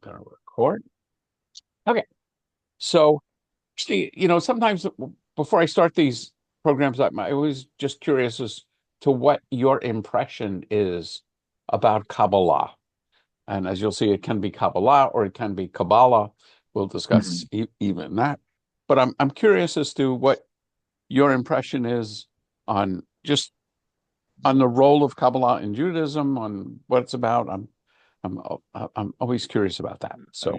going to record. Okay. So, sometimes before I start these programs, I was just curious as to what your impression is about Kabbalah. And as you'll see, it can be Kabbalah or it can be Kabbalah. We'll discuss even that. But I'm curious as to what your impression is on just on the role of Kabbalah in Judaism, on what it's about. I'm always curious about that. So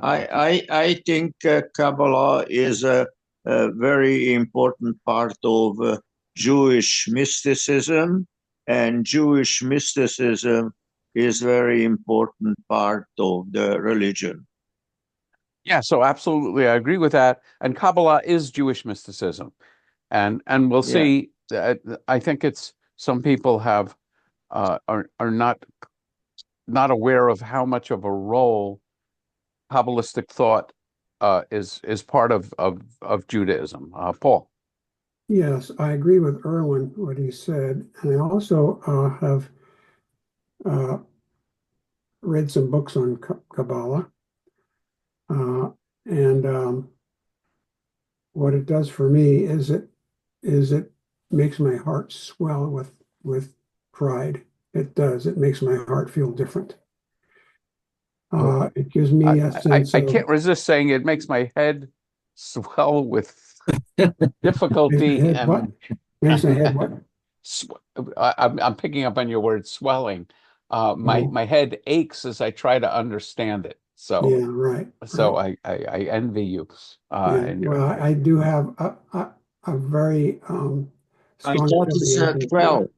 I think Kabbalah is a very important part of Jewish mysticism, and Jewish mysticism is very important part of the religion. yeah, so absolutely, I agree with that. And Kabbalah is Jewish mysticism, and we'll Yeah. see. I think it's some people have are not aware of how much of a role Kabbalistic thought is part of Judaism. Paul. Yes, I agree with Erwin, what he said. And I also have uh, read some books on Kabbalah. And what it does for me is it makes my heart swell with pride. It does. It makes my heart feel different. It gives me a sense I of. can't resist saying it makes my head swell with difficulty Makes my head what? and Makes my head what? I'm picking up on your word swelling. My head aches as I try to understand it. So Yeah, right. so I envy you. Yeah, well, I do have a very I strong thought it's affiliation for 12. it.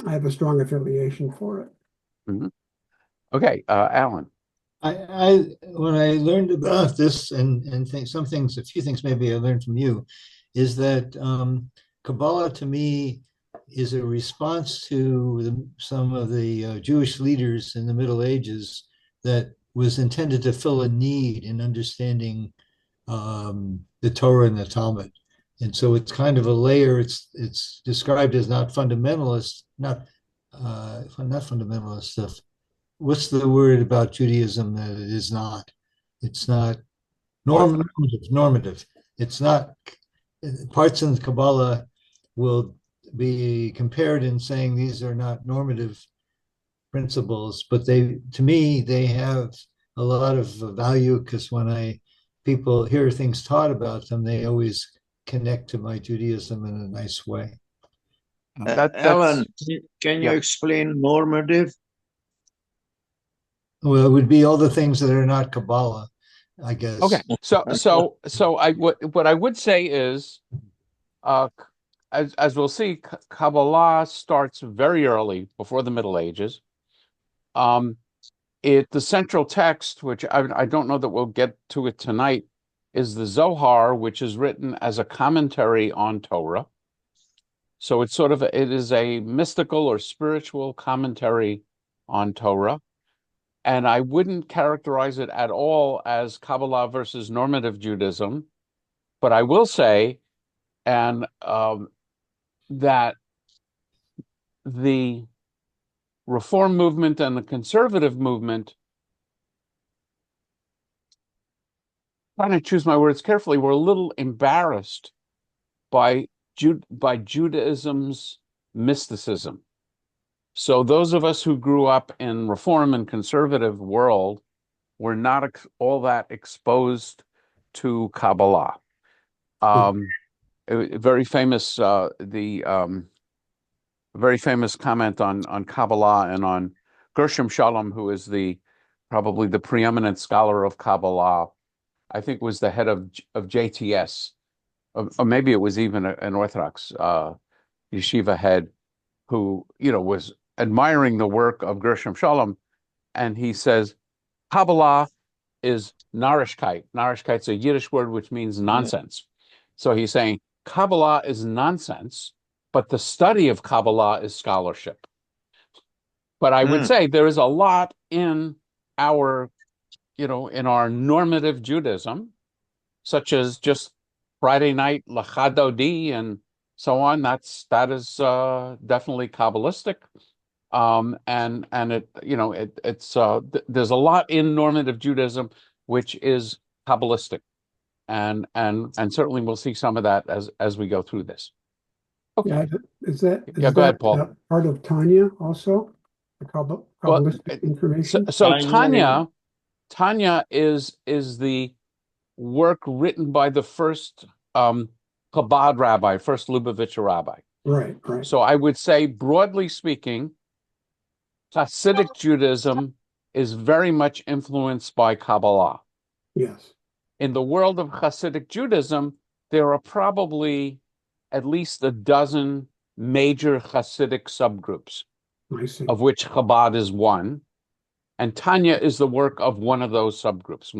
I have a strong affiliation for it. Mhm. Okay, Alan. I when I learned about this and think some things, a few things maybe I learned from you, is that Kabbalah to me is a response to some of the Jewish leaders in the Middle Ages that was intended to fill a need in understanding the Torah and the Talmud. And so it's kind of a layer. It's described as not fundamentalist, not fundamentalist stuff. What's the word about Judaism that it is not? It's not normative. It's not parts in the Kabbalah will be compared in saying these are not normative principles, but to me, they have a lot of value because when people hear things taught about them, they always connect to my Judaism in a nice way. Alan, can you explain normative? Well, it would be all the things that are not Kabbalah, I guess. Okay, so what I would say is, as we'll see, Kabbalah starts very early, before the Middle Ages. The central text, which I don't know that we'll get to it tonight, is the Zohar, which is written as a commentary on Torah. So it is a mystical or spiritual commentary on Torah. And I wouldn't characterize it at all as Kabbalah versus normative Judaism, but I will say, and that the Reform movement and the conservative movement, trying to choose my words carefully, were a little embarrassed by Judaism's mysticism. So those of us who grew up in Reform and conservative world were not all that exposed to Kabbalah. Very famous, very famous comment on Kabbalah and on Gershom Shalom, who is probably the preeminent scholar of Kabbalah. I think was the head of JTS, or maybe it was even an Orthodox yeshiva head, who was admiring the work of Gershom Shalom, and he says Kabbalah is Narishkeit. Narishkeit's a Yiddish word which means nonsense. So he's saying Kabbalah is nonsense, but the study of Kabbalah is scholarship. But I would say there is a lot in our, in our normative Judaism, such as just Friday night Lachadodi and so on. That is definitely Kabbalistic. and it, there's a lot in normative Judaism which is Kabbalistic, and certainly we'll see some of that as we go through this. Okay. Yeah, is that go ahead, Paul. Part of Tanya also? The Kabbalistic information? So Tanya is the work written by the first Chabad rabbi, first Lubavitcher rabbi. Right. So I would say, broadly speaking, Hasidic Judaism is very much influenced by Kabbalah. Yes. In the world of Hasidic Judaism, there are probably at least a dozen major Hasidic subgroups, of which Chabad is one. And Tanya is the work of one of those subgroups,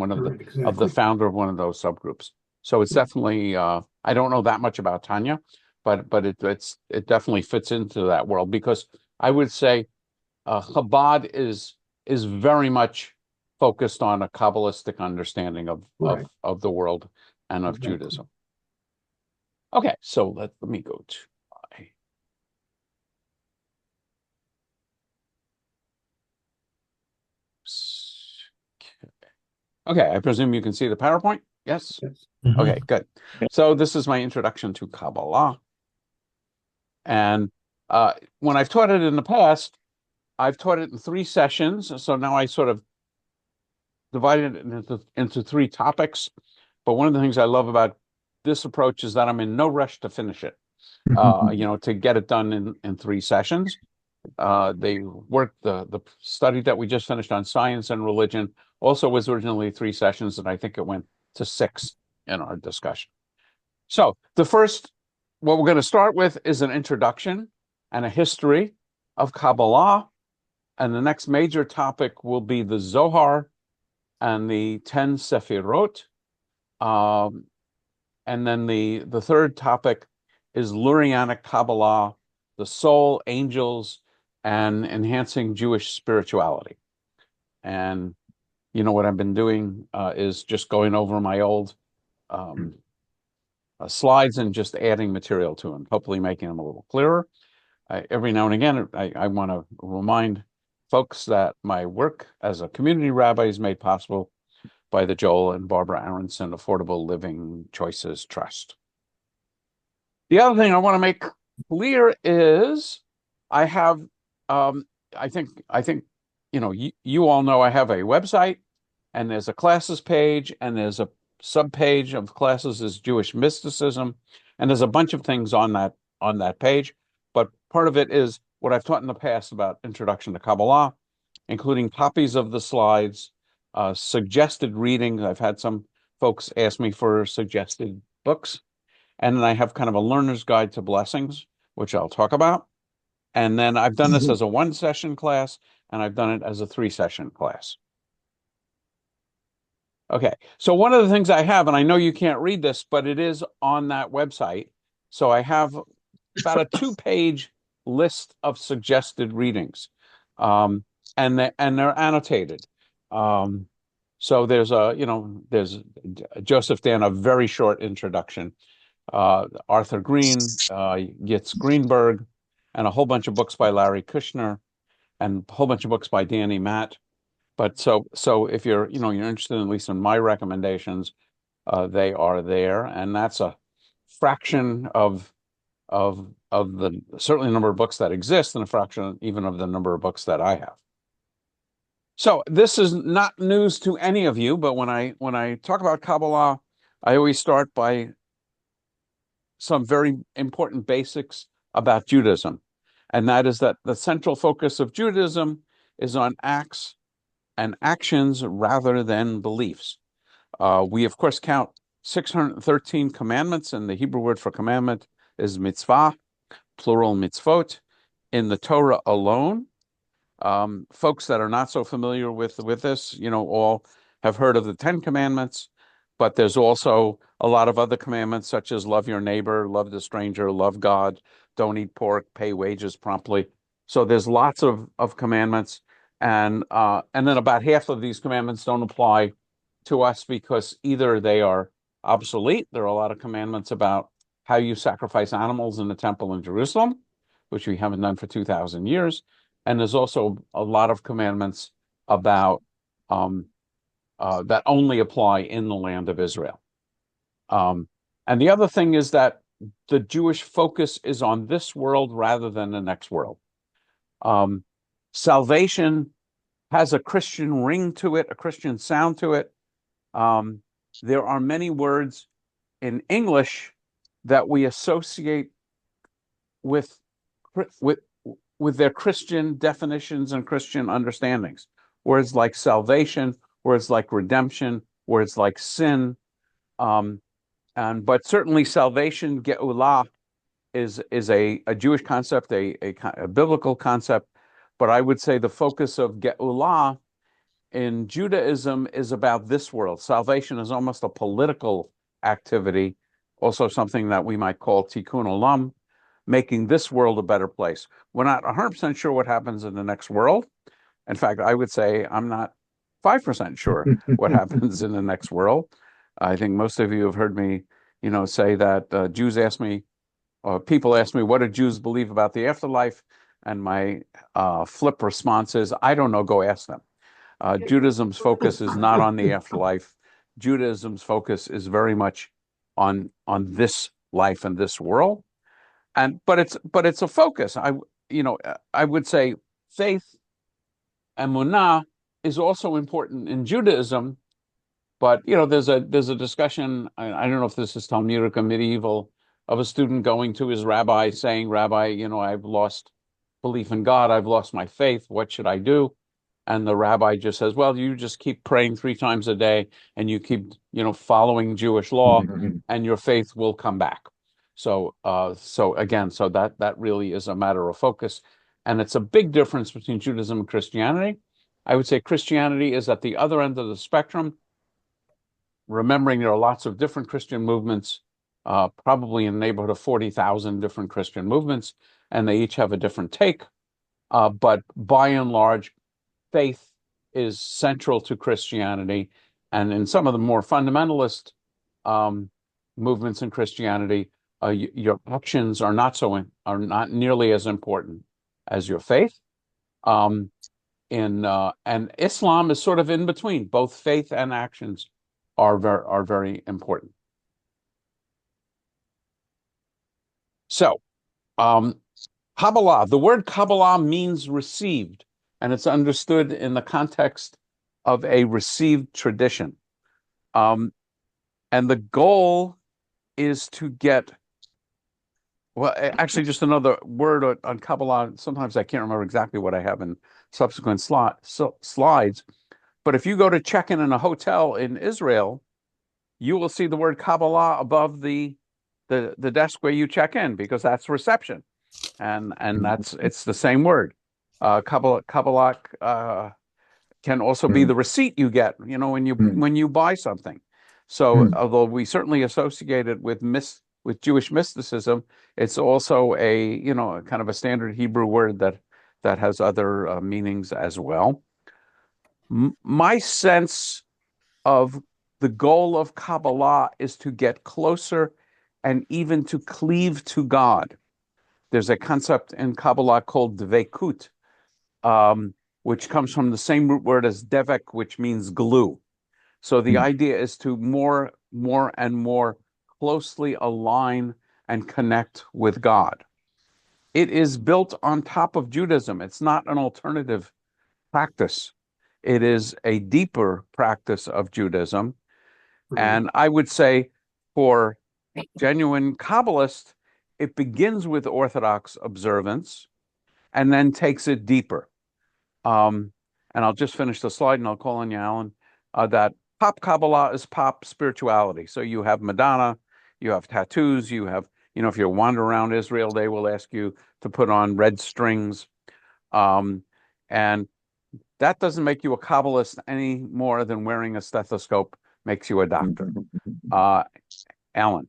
of the founder of one of those subgroups. So it's definitely, I don't know that much about Tanya, but it definitely fits into that world, because I would say Chabad is very much focused on a Kabbalistic understanding of the world and of Judaism. Okay, so let me go to Okay, I presume you can see the PowerPoint? Yes? Mm-hmm. Okay, good. So this is my introduction to Kabbalah. And when I've taught it in the past, I've taught it in 3 sessions. So now I sort of divided it into 3 topics. But one of the things I love about this approach is that I'm in no rush to finish it, to get it done in 3 sessions. They worked the study that we just finished on science and religion also was originally 3 sessions, and I think it went to 6 in our discussion. So what we're going to start with is an introduction and a history of Kabbalah, and the next major topic will be the Zohar and the 10 Sefirot, and then the third topic is Lurianic Kabbalah, the soul, angels, and enhancing Jewish spirituality. And what I've been doing is just going over my old slides and just adding material to them, hopefully making them a little clearer. Every now and again, I want to remind folks that my work as a community rabbi is made possible by the Joel and Barbara Aronson Affordable Living Choices Trust. The other thing I want to make clear is I have, I think you all know I have a website, and there's a classes page, and there's a subpage of classes is Jewish mysticism, and there's a bunch of things on that page. But part of it is what I've taught in the past about Introduction to Kabbalah, including copies of the slides, suggested reading. I've had some folks ask me for suggested books, and then I have kind of a learner's guide to blessings, which I'll talk about. And then I've done this as a 1-session class, and I've done it as a 3-session class. Okay, so one of the things I have, and I know you can't read this, but it is on that website. So I have about a 2-page list of suggested readings, and they're annotated. So there's Joseph Dan, a very short introduction, Arthur Green, Yitz Greenberg, and a whole bunch of books by Larry Kushner, and a whole bunch of books by Danny Matt. But so if you're interested, at least in my recommendations, they are there, and that's a fraction of the certainly number of books that exist, and a fraction even of the number of books that I have. So this is not news to any of you, but when I talk about Kabbalah, I always start by some very important basics about Judaism, and that is that the central focus of Judaism is on acts and actions rather than beliefs. We, of course, count 613 commandments, and the Hebrew word for commandment is mitzvah, plural mitzvot, in the Torah alone. Folks that are not so familiar with this, all have heard of the 10 commandments, but there's also a lot of other commandments, such as love your neighbor, love the stranger, love God, don't eat pork, pay wages promptly. So there's lots of commandments. And then about half of these commandments don't apply to us because either they are obsolete. There are a lot of commandments about how you sacrifice animals in the temple in Jerusalem, which we haven't done for 2,000 years. and there's also a lot of commandments about that only apply in the land of Israel. And the other thing is that the Jewish focus is on this world rather than the next world. Salvation has a Christian ring to it, a Christian sound to it. There are many words in English that we associate with their Christian definitions and Christian understandings. Words like salvation, words like redemption, words like sin. But certainly salvation, Geulah, is a Jewish concept, a biblical concept. But I would say the focus of Geulah in Judaism is about this world. Salvation is almost a political activity, also something that we might call tikkun olam, making this world a better place. We're not 100% sure what happens in the next world. In fact, I would say I'm not 5% sure what happens in the next world. I think most of you have heard me, say that Jews ask me, or people ask me, what do Jews believe about the afterlife? And my flip response is, I don't know, go ask them. Judaism's focus is not on the afterlife. Judaism's focus is very much on this life and this world. But it's a focus. I would say faith, emunah, is also important in Judaism. But there's a discussion. I don't know if this is Talmudic or medieval, of a student going to his rabbi saying, "Rabbi, I've lost belief in God. I've lost my faith. What should I do?" And the rabbi just says, "Well, you just keep praying 3 times a day, and you keep following Jewish law, and your faith will come back." So that really is a matter of focus, and it's a big difference between Judaism and Christianity. I would say Christianity is at the other end of the spectrum. Remembering there are lots of different Christian movements, probably in the neighborhood of 40,000 different Christian movements, and they each have a different take. But by and large, faith is central to Christianity. And in some of the more fundamentalist movements in Christianity, your actions are not nearly as important as your faith. And Islam is sort of in between. Both faith and actions are very important. So, Kabbalah, the word Kabbalah means received, and it's understood in the context of a received tradition. And the goal is to get, well, actually, just another word on Kabbalah. Sometimes I can't remember exactly what I have in subsequent slides. But if you go to check in a hotel in Israel, you will see the word Kabbalah above the desk where you check in, because that's reception, and it's the same word. Kabbalah can also be the receipt you get, when you buy something. So although we certainly associate it with Jewish mysticism, it's also a kind of a standard Hebrew word that has other meanings as well. My sense of the goal of Kabbalah is to get closer and even to cleave to God. There's a concept in Kabbalah called dveikut, which comes from the same root word as devek, which means glue. So the idea is to more and more closely align and connect with God. It is built on top of Judaism. It's not an alternative practice. It is a deeper practice of Judaism. And I would say for genuine Kabbalists, it begins with Orthodox observance and then takes it deeper. And I'll just finish the slide and I'll call on you, Alan, that pop Kabbalah is pop spirituality. So you have Madonna, you have tattoos, you have, if you wander around Israel, they will ask you to put on red strings. And that doesn't make you a Kabbalist any more than wearing a stethoscope makes you a doctor. Alan.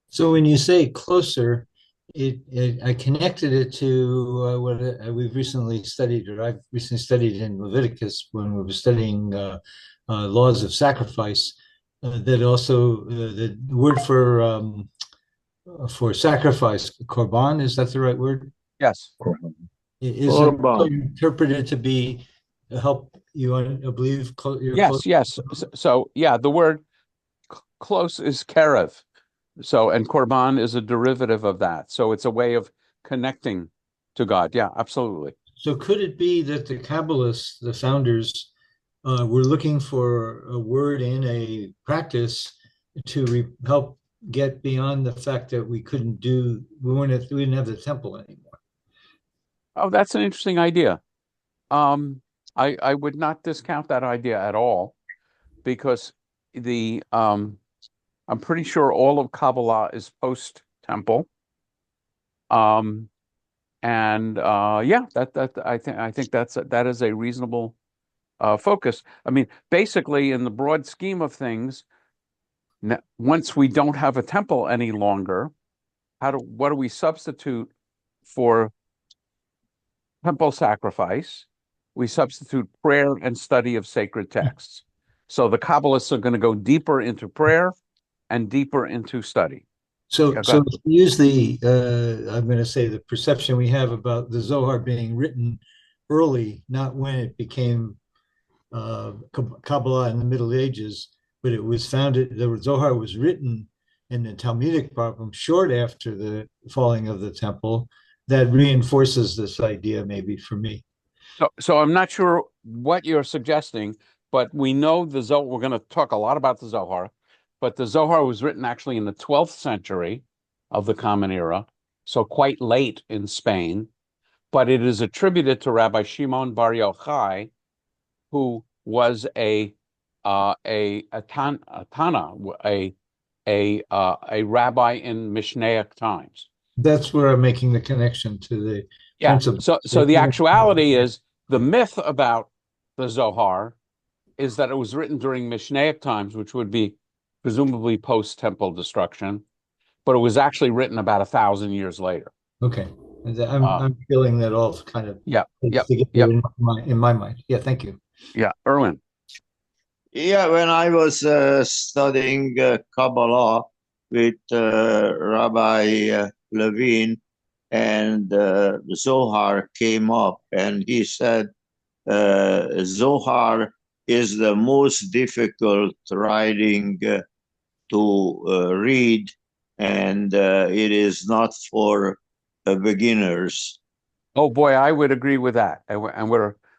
So when you say closer, I connected it to what we've recently studied, or I've recently studied in Leviticus when we were studying laws of sacrifice. That also the word for sacrifice, korban, is that the right word? Yes. Is it interpreted to be help you believe you're close? Yes. So yeah, the word close is kerev. So, and korban is a derivative of that. So it's a way of connecting to God. Yeah, absolutely. So could it be that the Kabbalists, the founders, were looking for a word in a practice to help get beyond the fact that we didn't have the temple anymore? Oh, that's an interesting idea. I would not discount that idea at all, because I'm pretty sure all of Kabbalah is post temple. And yeah, I think that is a reasonable focus. I mean, basically, in the broad scheme of things, once we don't have a temple any longer, what do we substitute for temple sacrifice? We substitute prayer and study of sacred texts. So the Kabbalists are going to go deeper into prayer and deeper into study. So use I'm going to say the perception we have about the Zohar being written early, not when it became Kabbalah in the Middle Ages, but it was founded, the Zohar was written in the Talmudic problem short after the falling of the temple. That reinforces this idea, maybe, for me. So I'm not sure what you're suggesting, but we know the Zohar. We're going to talk a lot about the Zohar, but the Zohar was written actually in the 12th century of the Common Era, so quite late in Spain. But it is attributed to Rabbi Shimon Bar Yochai, who was a Tana, a rabbi in Mishnaic times. That's where I'm making the connection to the principle. So the actuality is, the myth about the Zohar is that it was written during Mishnaic times, which would be presumably post-temple destruction, but it was actually written about 1,000 years later. Okay. I'm feeling that all kind of in my mind. Yeah, thank you. Yeah, Erwin. Yeah, when I was studying Kabbalah with Rabbi Levine, and Zohar came up, and he said Zohar is the most difficult writing to read, and it is not for beginners. Oh boy, I would agree with that. And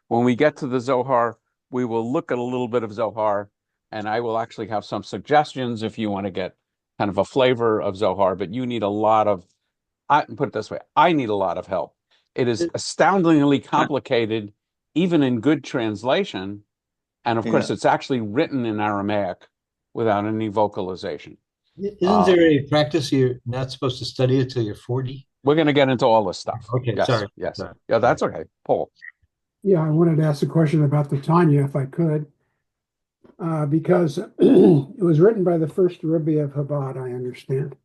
when we get to the Zohar, we will look at a little bit of Zohar, and I will actually have some suggestions if you want to get kind of a flavor of Zohar. But you need a lot of, I put it this way, I need a lot of help. It is astoundingly complicated, even in good translation. And of course, it's actually written in Aramaic without any vocalization. Isn't there a practice you're not supposed to study it till you're 40? We're going to get into all this stuff. Okay, yes, sorry. Yes. Sorry. Yeah, that's okay. Paul. Yeah, I wanted to ask a question about the Tanya, if I could, because it was written by the first Rebbe of Chabad, I understand.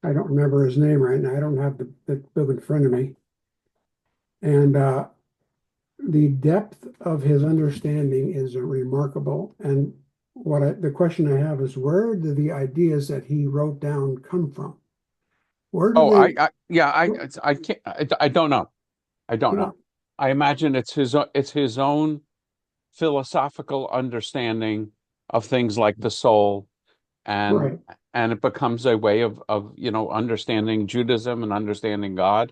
I don't remember his name right now. I don't have the book in front of me. And the depth of his understanding is remarkable. And the question I have is, where do the ideas that he wrote down come from? Where do I can't. I don't know. I don't know. I imagine it's his own philosophical understanding of things like the soul, and it becomes a way of understanding Judaism and understanding God.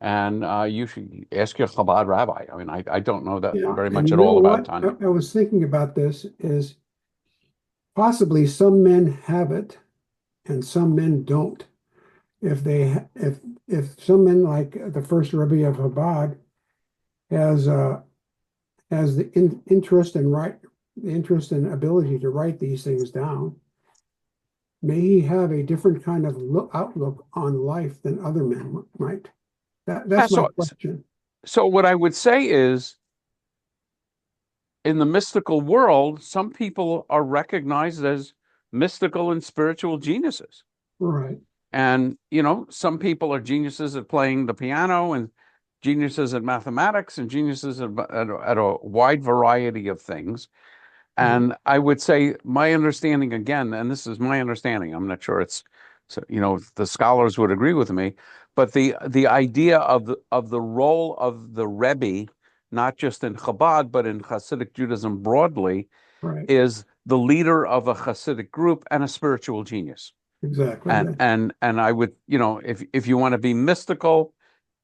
And you should ask your Chabad rabbi. I mean, I don't know that very much at all about Tanya. I was thinking about this is possibly some men have it and some men don't. If some men, like the first Rebbe of Chabad, has the interest and ability to write these things down, may he have a different kind of outlook on life than other men might. That's my question. So what I would say is, in the mystical world, some people are recognized as mystical and spiritual geniuses. Right. And, some people are geniuses at playing the piano, and geniuses at mathematics, and geniuses at a wide variety of things. And I would say my understanding, again, and this is my understanding, I'm not sure the scholars would agree with me, But the idea of the role of the Rebbe, not just in Chabad but in Hasidic Judaism broadly, Right. is the leader of a Hasidic group and a spiritual genius. Exactly. And I would, if you want to be mystical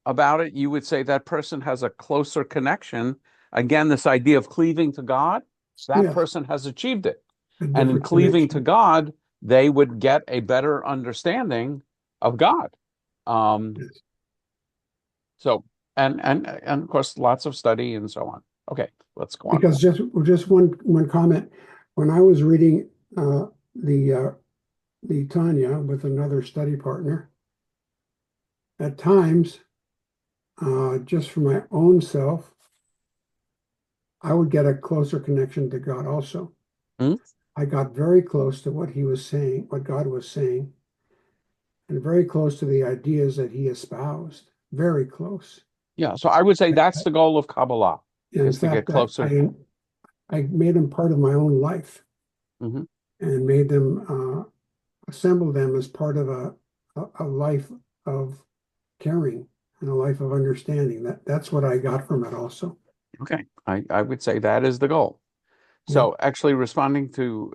about it, you would say that person has a closer connection. Again, this idea of cleaving to God, that Yes. person has achieved it. A And in different cleaving to connection. God, they would get a better understanding of God. Yes. So, and of course, lots of study and so on. Okay, let's go on. Because just one comment. When I was reading the Tanya with another study partner, at times, just for my own self, I would get a closer connection to God also. Hmm? I got very close to what he was saying, what God was saying, and very close to the ideas that he espoused. Very close. Yeah, so I would say that's the goal of Kabbalah, In is to get fact, closer. I made them part of my own life Hmm. and made them assemble them as part of a life of caring and a life of understanding. That's what I got from it also. Okay, I would say that is the goal. So actually responding to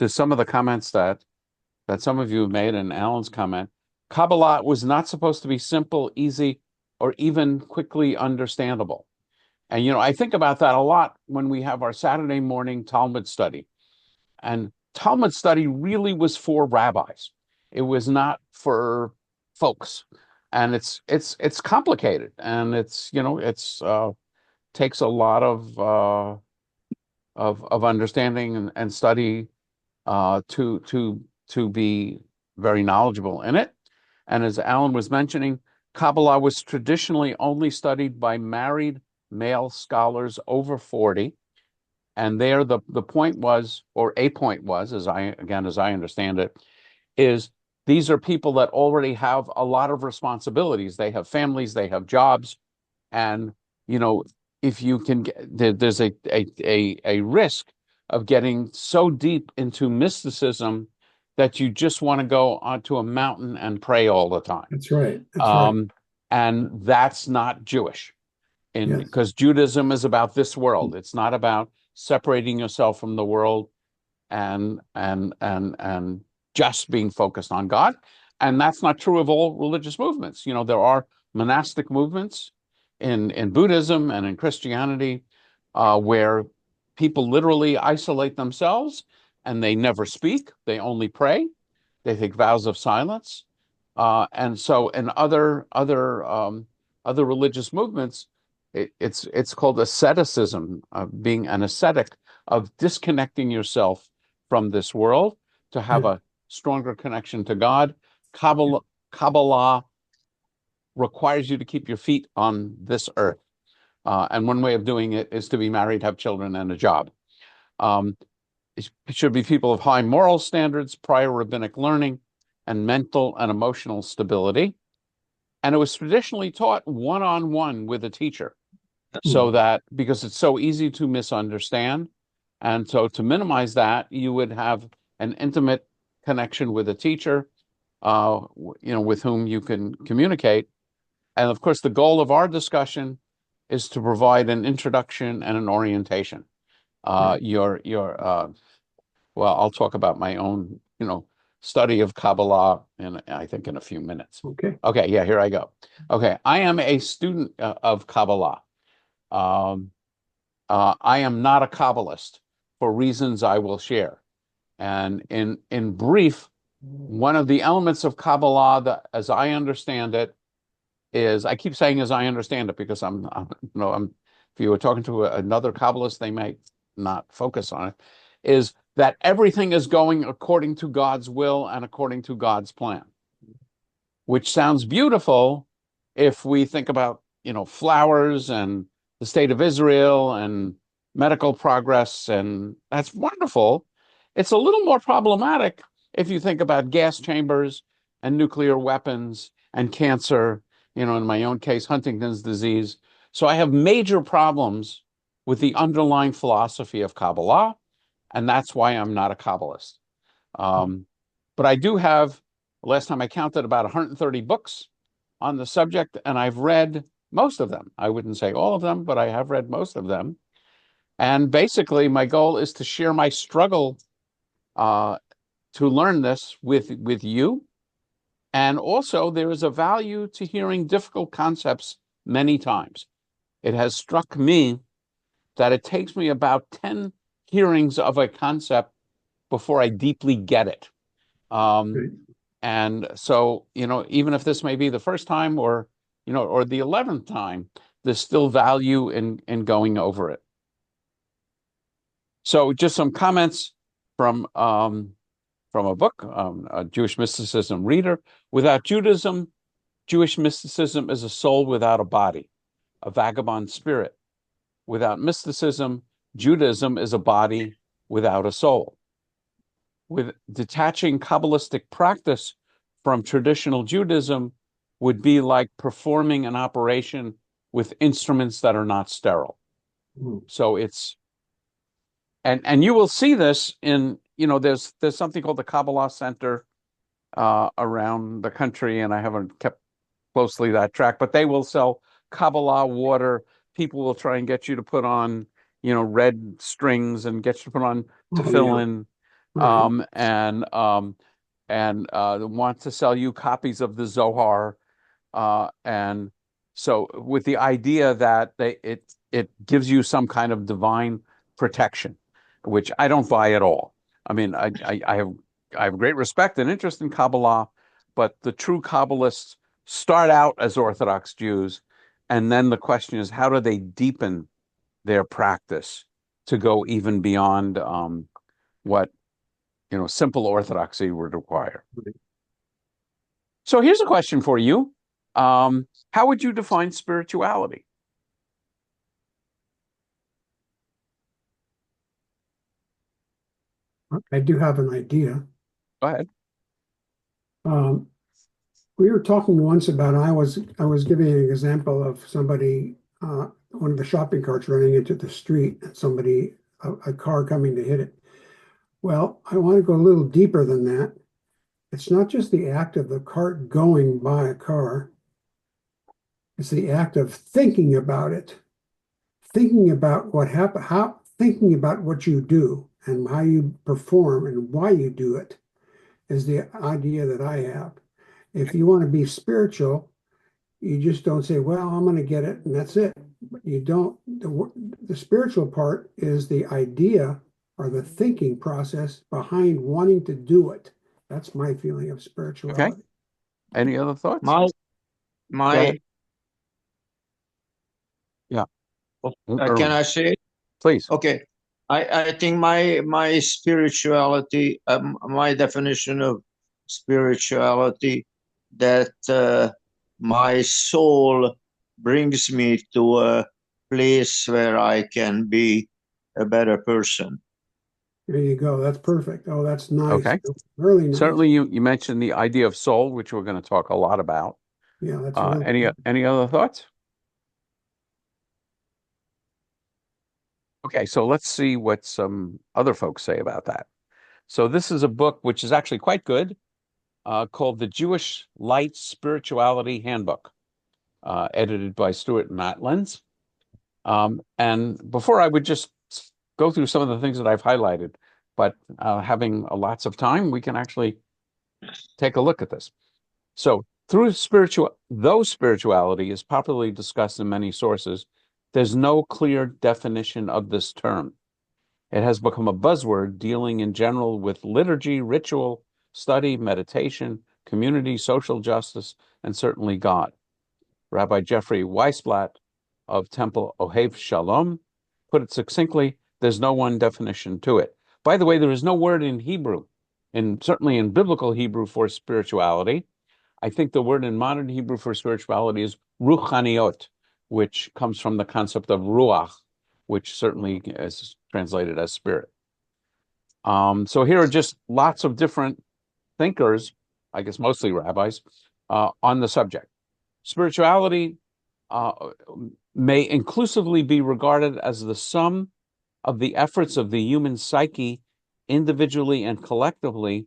some of the comments that some of you have made and Alan's comment, Kabbalah was not supposed to be simple, easy, or even quickly understandable. And I think about that a lot when we have our Saturday morning Talmud study. And Talmud study really was for rabbis. It was not for folks. And it's complicated, and it's takes a lot of understanding and study to be very knowledgeable in it. And as Alan was mentioning, Kabbalah was traditionally only studied by married male scholars over 40. And there the point was, or a point was, as I understand it, is these are people that already have a lot of responsibilities. They have families, they have jobs, and if you can get, there's a risk of getting so deep into mysticism that you just want to go onto a mountain and pray all the time. That's right. That's right. And that's not Jewish. Yes. Because Judaism is about this world. It's not about separating yourself from the world and just being focused on God. And that's not true of all religious movements. There are monastic movements in Buddhism and in Christianity where people literally isolate themselves and they never speak. They only pray. They take vows of silence. And so in other religious movements, it's called asceticism, being an ascetic, of disconnecting yourself from this world to have a stronger connection to God. Kabbalah requires you to keep your feet on this earth. And one way of doing it is to be married, have children, and a job. It should be people of high moral standards, prior rabbinic learning, and mental and emotional stability. And it was traditionally taught one-on-one with a teacher, so that because it's so easy to misunderstand. And so to minimize that, you would have an intimate connection with a teacher, with whom you can communicate. And of course, the goal of our discussion is to provide an introduction and an orientation. Well, I'll talk about my own, study of Kabbalah I think in a few minutes. Okay, yeah, here I go. Okay, I am a student of Kabbalah. I am not a Kabbalist for reasons I will share. And in brief, one of the elements of Kabbalah that, as I understand it, is, I keep saying as I understand it because if you were talking to another Kabbalist, they might not focus on it, is that everything is going according to God's will and according to God's plan, which sounds beautiful if we think about, flowers and the state of Israel and medical progress, and that's wonderful. It's a little more problematic if you think about gas chambers and nuclear weapons and cancer, in my own case, Huntington's disease. So I have major problems with the underlying philosophy of Kabbalah, and that's why I'm not a Kabbalist. But I do have Last time I counted about 130 books on the subject, and I've read most of them. I wouldn't say all of them, but I have read most of them. And basically, my goal is to share my struggle to learn this with you. And also, there is a value to hearing difficult concepts many times. It has struck me that it takes me about 10 hearings of a concept before I deeply get it. And so, even if this may be the first time or the 11th time, there's still value in going over it. So just some comments from a book, a Jewish mysticism reader. Without Judaism, Jewish mysticism is a soul without a body, a vagabond spirit. Without mysticism, Judaism is a body without a soul. With detaching Kabbalistic practice from traditional Judaism would be like performing an operation with instruments that are not sterile. So it's, and you will see this in, there's something called the Kabbalah Center around the country, and I haven't kept closely that track, but they will sell Kabbalah water. People will try and get you to put on, red strings and get you to put on tefillin, and want to sell you copies of the Zohar, and so with the idea that it gives you some kind of divine protection, which I don't buy at all. I mean, I have great respect and interest in Kabbalah, but the true Kabbalists start out as Orthodox Jews, and then the question is, how do they deepen their practice to go even beyond what simple orthodoxy would require? So here's a question for you. How would you define spirituality? I do have an idea. Go ahead. We were talking once about, I was giving an example of somebody, one of the shopping carts running into the street, and somebody, a car coming to hit it. Well, I want to go a little deeper than that. It's not just the act of the cart going by a car. It's the act of thinking about it, thinking about what happened, thinking about what you do and how you perform and why you do it is the idea that I have. If you want to be spiritual, you just don't say, well, I'm going to get it and that's it. You don't, the spiritual part is the idea or the thinking process behind wanting to do it. That's my feeling of spirituality. Okay. Any other thoughts? My Yeah. Can I say it? Please. Okay. I think my spirituality, my definition of spirituality, that my soul brings me to a place where I can be a better person. There you go. That's perfect. Oh, that's nice. Okay. Really nice. Certainly, you mentioned the idea of soul, which we're going to talk a lot about. Yeah, that's really any other thoughts? Okay, so let's see what some other folks say about that. So this is a book which is actually quite good, called The Jewish Light Spirituality Handbook, edited by Stuart Matlins. And before I would just go through some of the things that I've highlighted, but having lots of time, we can actually take a look at this. So though spirituality is popularly discussed in many sources, there's no clear definition of this term. It has become a buzzword dealing in general with liturgy, ritual, study, meditation, community, social justice, and certainly God. Rabbi Jeffrey Weisblatt of Temple Ohev Shalom put it succinctly, there's no one definition to it. By the way, there is no word in Hebrew, and certainly in biblical Hebrew, for spirituality. I think the word in modern Hebrew for spirituality is ruchaniot, which comes from the concept of ruach, which certainly is translated as spirit. So here are just lots of different thinkers, I guess mostly rabbis, on the subject. Spirituality may inclusively be regarded as the sum of the efforts of the human psyche, individually and collectively,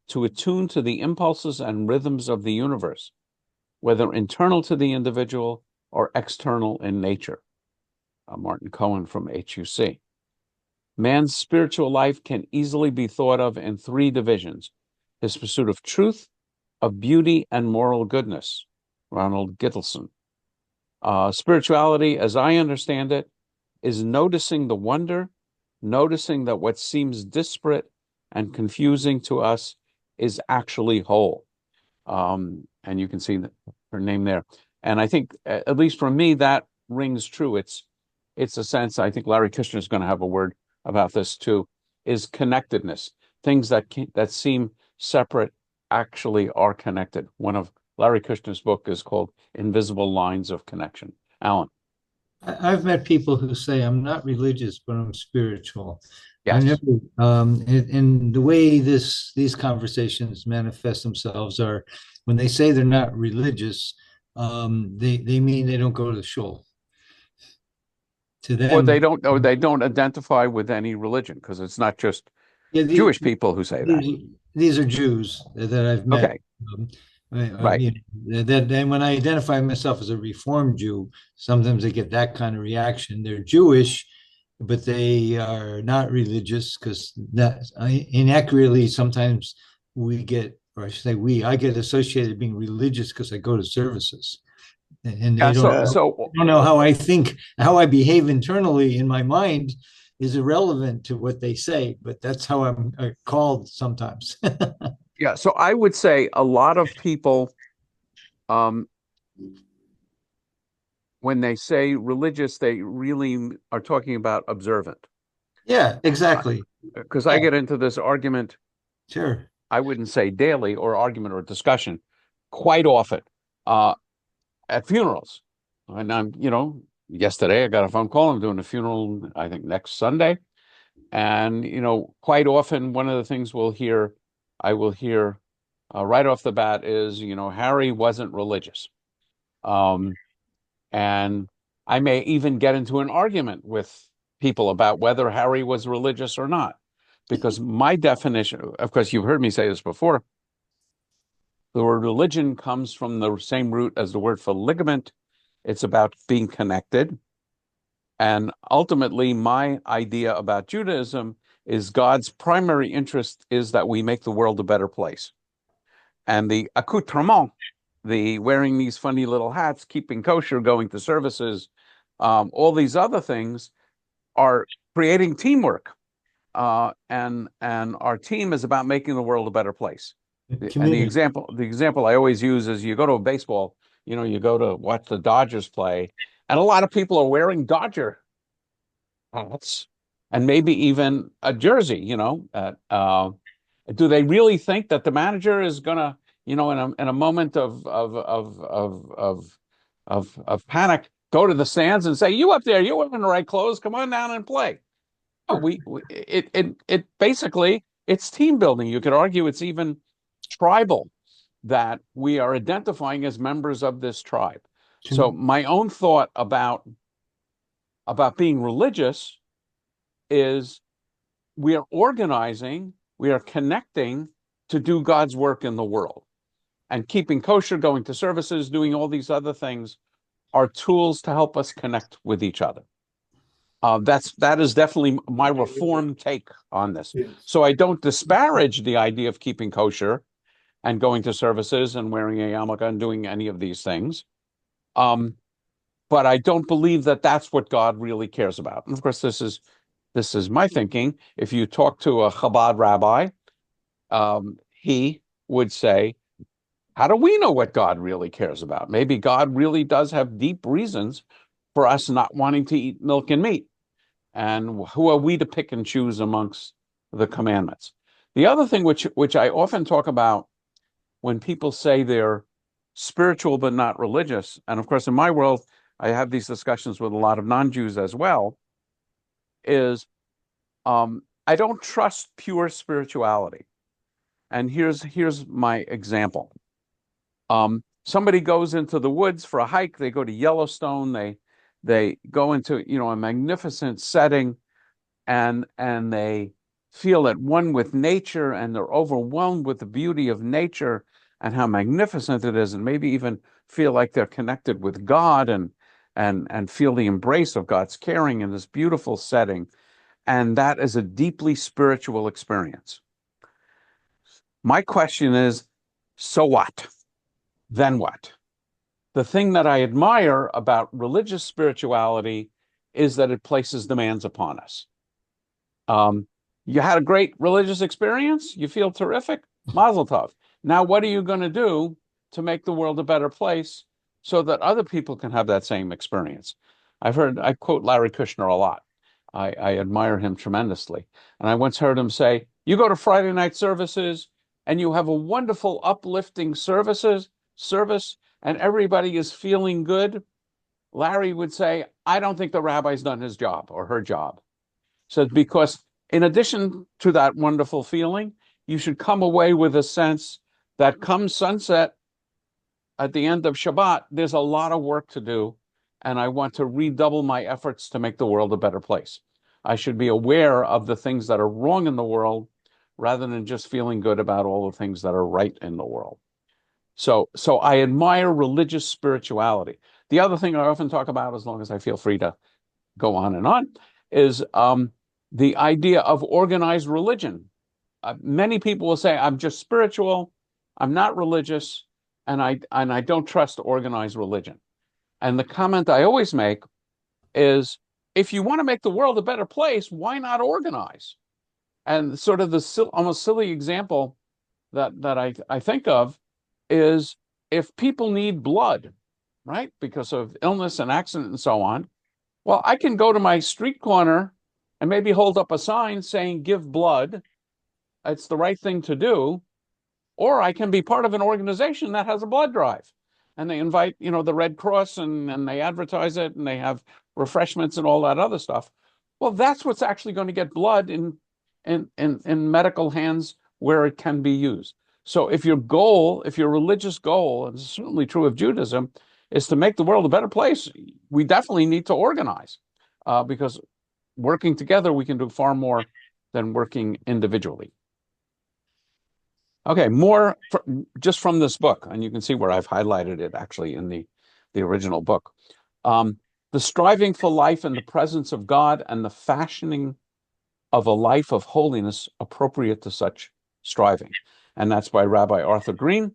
to attune to the impulses and rhythms of the universe, whether internal to the individual or external in nature. Martin Cohen from HUC. Man's spiritual life can easily be thought of in three divisions: his pursuit of truth, of beauty, and moral goodness. Ronald Gittleson. Spirituality, as I understand it, is noticing the wonder, noticing that what seems disparate and confusing to us is actually whole. And you can see her name there. And I think, at least for me, that rings true. It's a sense, I think Larry Kushner is going to have a word about this too, is connectedness. Things that seem separate actually are connected. One of Larry Kushner's book is called Invisible Lines of Connection. Alan. I've met people who say, I'm not religious, but I'm spiritual. Yes. I never, and the way these conversations manifest themselves are when they say they're not religious, they mean they don't go to shul. To them, or they don't identify with any religion, because it's not just Jewish people who say that. These are Jews that I've met. Okay. Right. You know, then when I identify myself as a Reformed Jew, sometimes I get that kind of reaction. They're Jewish, but they are not religious, because that inaccurately sometimes we get, or I should say I get associated being religious because I go to services. And they don't know how I think, how I behave internally in my mind is irrelevant to what they say, but that's how I'm called sometimes. Yeah, so I would say a lot of people, when they say religious, they really are talking about observant. Yeah, exactly. Because I get into this argument, sure, I wouldn't say daily, or argument or discussion, quite often at funerals. And yesterday I got a phone call. I'm doing a funeral, I think next Sunday. And, quite often one of the things I will hear right off the bat is, Harry wasn't religious. And I may even get into an argument with people about whether Harry was religious or not. Because my definition, of course, you've heard me say this before, the word religion comes from the same root as the word for ligament. It's about being connected. And ultimately, my idea about Judaism is God's primary interest is that we make the world a better place. And the accoutrement, the wearing these funny little hats, keeping kosher, going to services, all these other things are creating teamwork. And our team is about making the world a better place. And the example I always use is you go to a baseball, you go to watch the Dodgers play, and a lot of people are wearing Dodger hats and maybe even a jersey, do they really think that the manager is gonna, in a moment of panic, go to the stands and say, you up there, you're wearing the right clothes, come on down and play? It basically, it's team building. You could argue it's even tribal, that we are identifying as members of this tribe. So my own thought about being religious is we are organizing, we are connecting to do God's work in the world. And keeping kosher, going to services, doing all these other things are tools to help us connect with each other. That is definitely my Reformed take on this. Yes. So I don't disparage the idea of keeping kosher and going to services and wearing a yarmulke and doing any of these things. But I don't believe that that's what God really cares about. And of course, this is my thinking. If you talk to a Chabad rabbi, he would say, how do we know what God really cares about? Maybe God really does have deep reasons for us not wanting to eat milk and meat. And who are we to pick and choose amongst the commandments? The other thing which I often talk about when people say they're spiritual but not religious, and of course in my world, I have these discussions with a lot of non-Jews as well, is I don't trust pure spirituality. And here's my example. Somebody goes into the woods for a hike, they go to Yellowstone, they go into a magnificent setting, and they feel at one with nature, and they're overwhelmed with the beauty of nature and how magnificent it is, and maybe even feel like they're connected with God and feel the embrace of God's caring in this beautiful setting. And that is a deeply spiritual experience. My question is, so what? Then what? The thing that I admire about religious spirituality is that it places demands upon us. You had a great religious experience, you feel terrific, mazel tov. Now, what are you going to do to make the world a better place so that other people can have that same experience? I quote Larry Kushner a lot. I admire him tremendously. And I once heard him say, you go to Friday night services and you have a wonderful, uplifting service, and everybody is feeling good. Larry would say, I don't think the rabbi's done his job or her job. So because in addition to that wonderful feeling, you should come away with a sense that come sunset at the end of Shabbat, there's a lot of work to do, and I want to redouble my efforts to make the world a better place. I should be aware of the things that are wrong in the world rather than just feeling good about all the things that are right in the world. So I admire religious spirituality. The other thing I often talk about, as long as I feel free to go on, is the idea of organized religion. Many people will say, I'm just spiritual, I'm not religious, and I don't trust organized religion. And the comment I always make is, if you want to make the world a better place, why not organize? And sort of the almost silly example that I think of is, if people need blood, right, because of illness and accident and so on, well, I can go to my street corner and maybe hold up a sign saying, give blood. It's the right thing to do. Or I can be part of an organization that has a blood drive. And they invite, the Red Cross, and they advertise it, and they have refreshments and all that other stuff. Well, that's what's actually going to get blood in medical hands where it can be used. So if your religious goal, and it's certainly true of Judaism, is to make the world a better place, we definitely need to organize, because working together, we can do far more than working individually. Okay, more just from this book, and you can see where I've highlighted it actually in the original book. The striving for life in the presence of God and the fashioning of a life of holiness appropriate to such striving. And that's by Rabbi Arthur Green,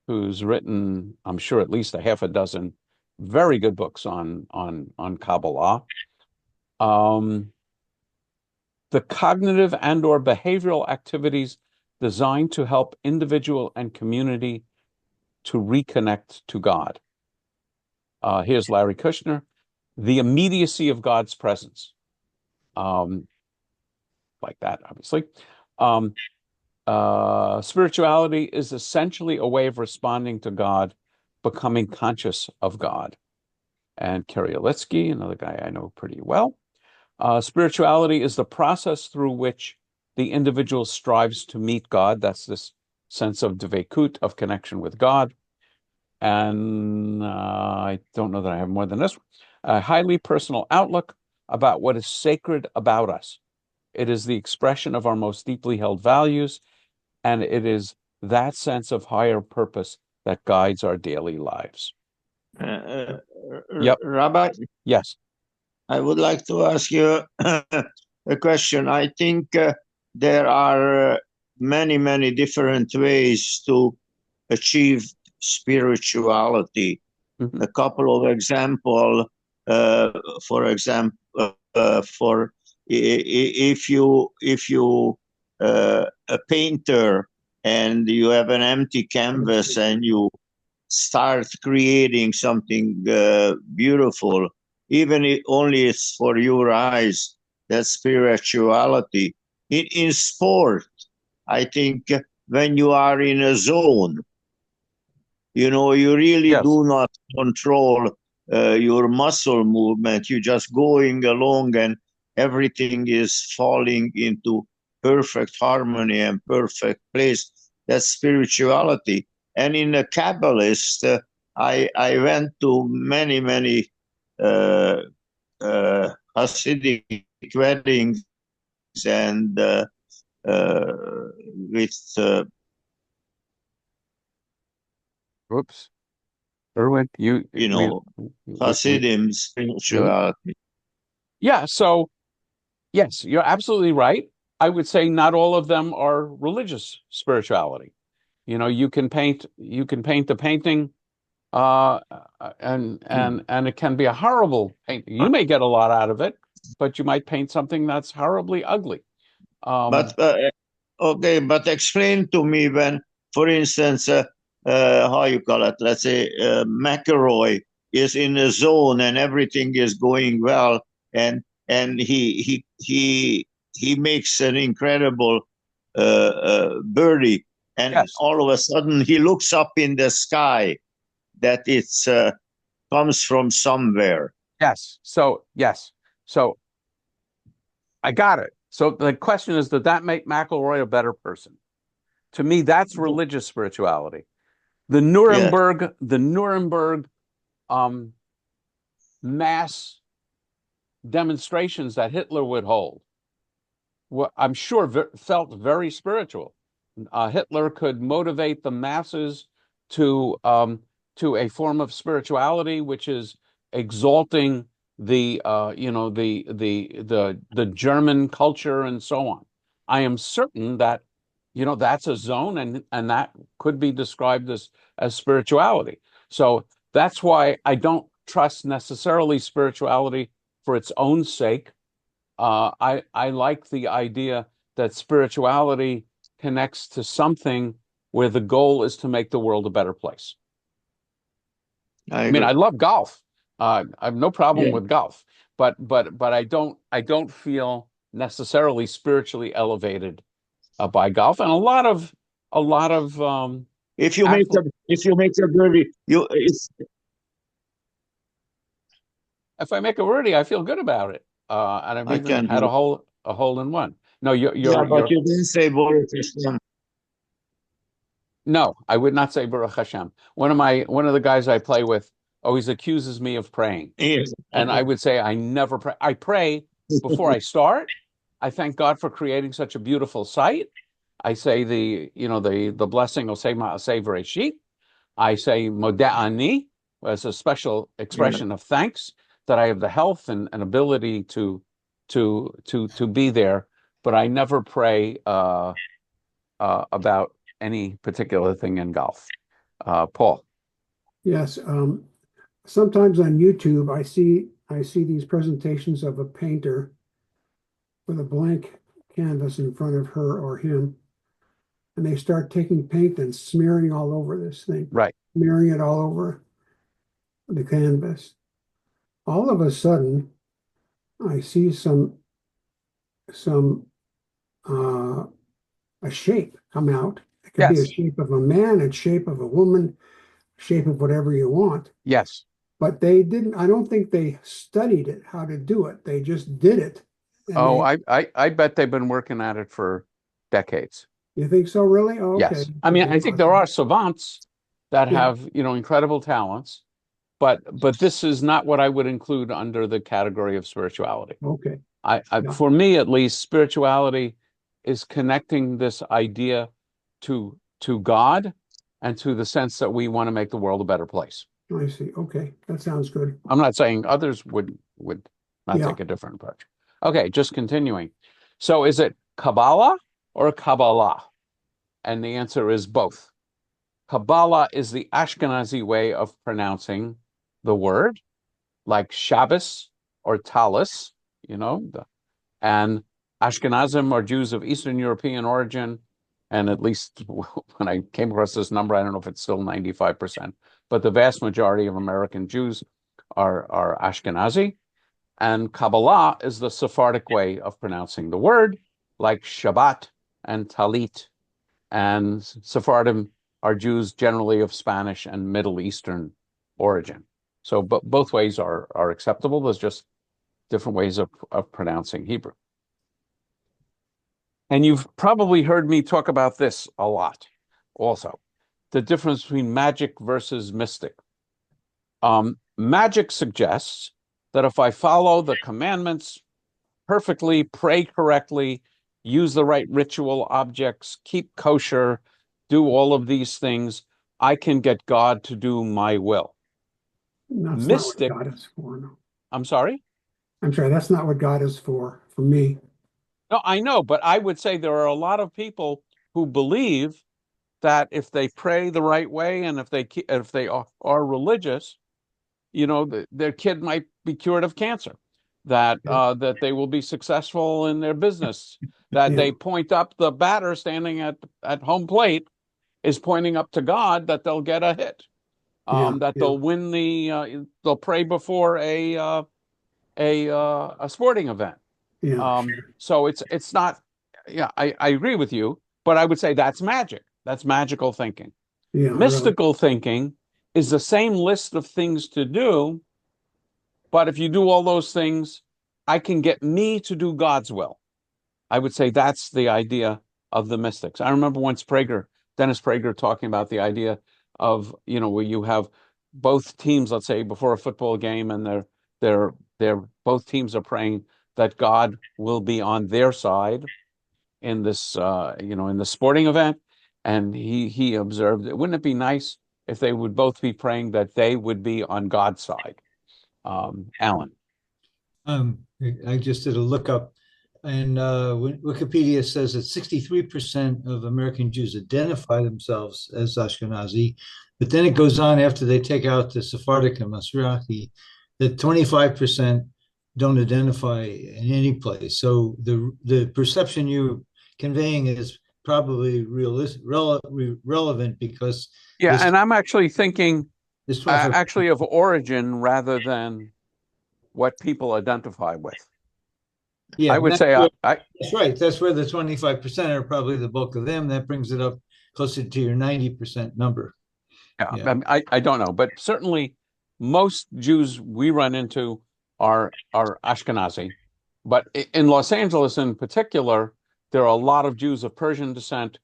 who's written, I'm sure, at least a half a dozen very good books on Kabbalah. The cognitive and or behavioral activities designed to help individual and community to reconnect to God. Here's Larry Kushner, the immediacy of God's presence. Like that, obviously. Spirituality is essentially a way of responding to God, becoming conscious of God. And Kerry Olitsky, another guy I know pretty well. Spirituality is the process through which the individual strives to meet God. That's this sense of dveikut, of connection with God. And I don't know that I have more than this. A highly personal outlook about what is sacred about us. It is the expression of our most deeply held values, and it is that sense of higher purpose that guides our daily lives. Yep. Rabbi? Yes. I would like to ask you a question. I think there are many, many different ways to achieve spirituality. Mm-hmm. A couple of examples, for example, for if you a painter and you have an empty canvas and you start creating something beautiful, even if only it's for your eyes, that's spirituality. In sport, I think when you are in a zone, you really Yes. do not control your muscle movement. You're just going along and everything is falling into perfect harmony and perfect place. That's spirituality. And in a Kabbalist, I went to many, many Hasidic weddings and with Whoops. Erwin, you know, Hasidim spirituality. Yeah, so yes, you're absolutely right. I would say not all of them are religious spirituality. You know, you can paint the painting, uh, and it can be a horrible painting. You may get a lot out of it, but you might paint something that's horribly ugly. But okay, but explain to me when, for instance, how you call it? Let's say McElroy is in a zone and everything is going well, and he makes an incredible birdie, and yes, all of a sudden he looks up in the sky that it's comes from somewhere. yes. So I got it. So the question is, did that make McElroy a better person? To me, that's religious spirituality. The Yes, Nuremberg um, mass demonstrations that Hitler would hold, I'm sure felt very spiritual. Hitler could motivate the masses to a form of spirituality, which is exalting the the German culture and so on. I am certain that that's a zone, and that could be described as spirituality. So that's why I don't trust necessarily spirituality for its own sake. I like the idea that spirituality connects to something where the goal is to make the world a better place. I I mean, I agree. love golf. I have no problem Yeah. with golf, but I don't feel necessarily spiritually elevated by golf, and a lot of athlete. If you make a birdie, you it's If I make a birdie, I feel good about it, and I've I even can had do. a hole in one. No, Yeah, but you didn't say Baruch Hashem. No, I would not say Baruch Hashem. One of the guys I play with always accuses me of praying, Yes. and I would say I never pray. I pray before I start. I thank God for creating such a beautiful site. I say the blessing of Sema Aseh sheep. I say Modeh Ani as a special Yeah. expression of thanks that I have the health and ability to be there. But I never pray about any particular thing in golf. Paul. Yes, sometimes on YouTube I see these presentations of a painter with a blank canvas in front of her or him, and they start taking paint and smearing all over this thing, Right. smearing it all over the canvas. All of a sudden, I see some a shape come out. It could be a Yes. shape of a man, a shape of a woman, shape of whatever you want. Yes. But they didn't, I don't think they studied it, how to do it. They just did it. And Oh, they, I bet they've been working at it for decades. you think so, really? Oh, okay. Yes. I mean, I think there are savants that Yeah, have, incredible talents, but this is not what I would include under the category of spirituality. okay. Yeah, For me at least, spirituality is connecting this idea to God and to the sense that we want to make the world a better place. I see. Okay, that sounds good. I'm not saying others would not Yeah, take a different approach. Okay, just continuing. So is it Kabbalah or Kabbalah? And the answer is both. Kabbalah is the Ashkenazi way of pronouncing the word, like Shabbos or Talis, and Ashkenazim are Jews of Eastern European origin. And at least when I came across this number, I don't know if it's still 95%, but the vast majority of American Jews are Ashkenazi. And Kabbalah is the Sephardic way of pronouncing the word, like Shabbat and Talit. And Sephardim are Jews generally of Spanish and Middle Eastern origin. So both ways are acceptable. There's just different ways of pronouncing Hebrew. And you've probably heard me talk about this a lot also, the difference between magic versus mystic. Magic suggests that if I follow the commandments perfectly, pray correctly, use the right ritual objects, keep kosher, do all of these things, I can get God to do my will. That's Mystic, not what God is for. No. I'm sorry? I'm sorry, that's not what God is for me. No, I know, but I would say there are a lot of people who believe that if they pray the right way and if they are religious, their kid might be cured of cancer, that that they will be successful in their business, that Yeah, they point up the batter standing at home plate is pointing up to God, that they'll get a hit, yeah, that yeah, they'll win they'll pray before a sporting event. yeah, sure. So it's not, yeah, I agree with you, but I would say that's magic. That's magical thinking. Yeah, really. Mystical thinking is the same list of things to do, but if you do all those things, I can get me to do God's will. I would say that's the idea of the mystics. I remember once Dennis Prager talking about the idea of, where you have both teams, let's say before a football game, and they're both teams are praying that God will be on their side in this, in the sporting event. And he observed, wouldn't it be nice if they would both be praying that they would be on God's side? Alan. I just did a lookup, and Wikipedia says that 63% of American Jews identify themselves as Ashkenazi, but then it goes on after they take out the Sephardic and Mizrahi, that 25% don't identify in any place. So the perception you're conveying is probably relevant because Yeah, this and I'm actually thinking this 25. actually of origin rather than what people identify with. Yeah, I and would say that's right. That's where the 25% are probably the bulk of them. That brings it up closer to your 90% number. yeah, Yeah. I don't know, but certainly most Jews we run into are Ashkenazi. But in Los Angeles in particular, there are a lot of Jews of Persian descent.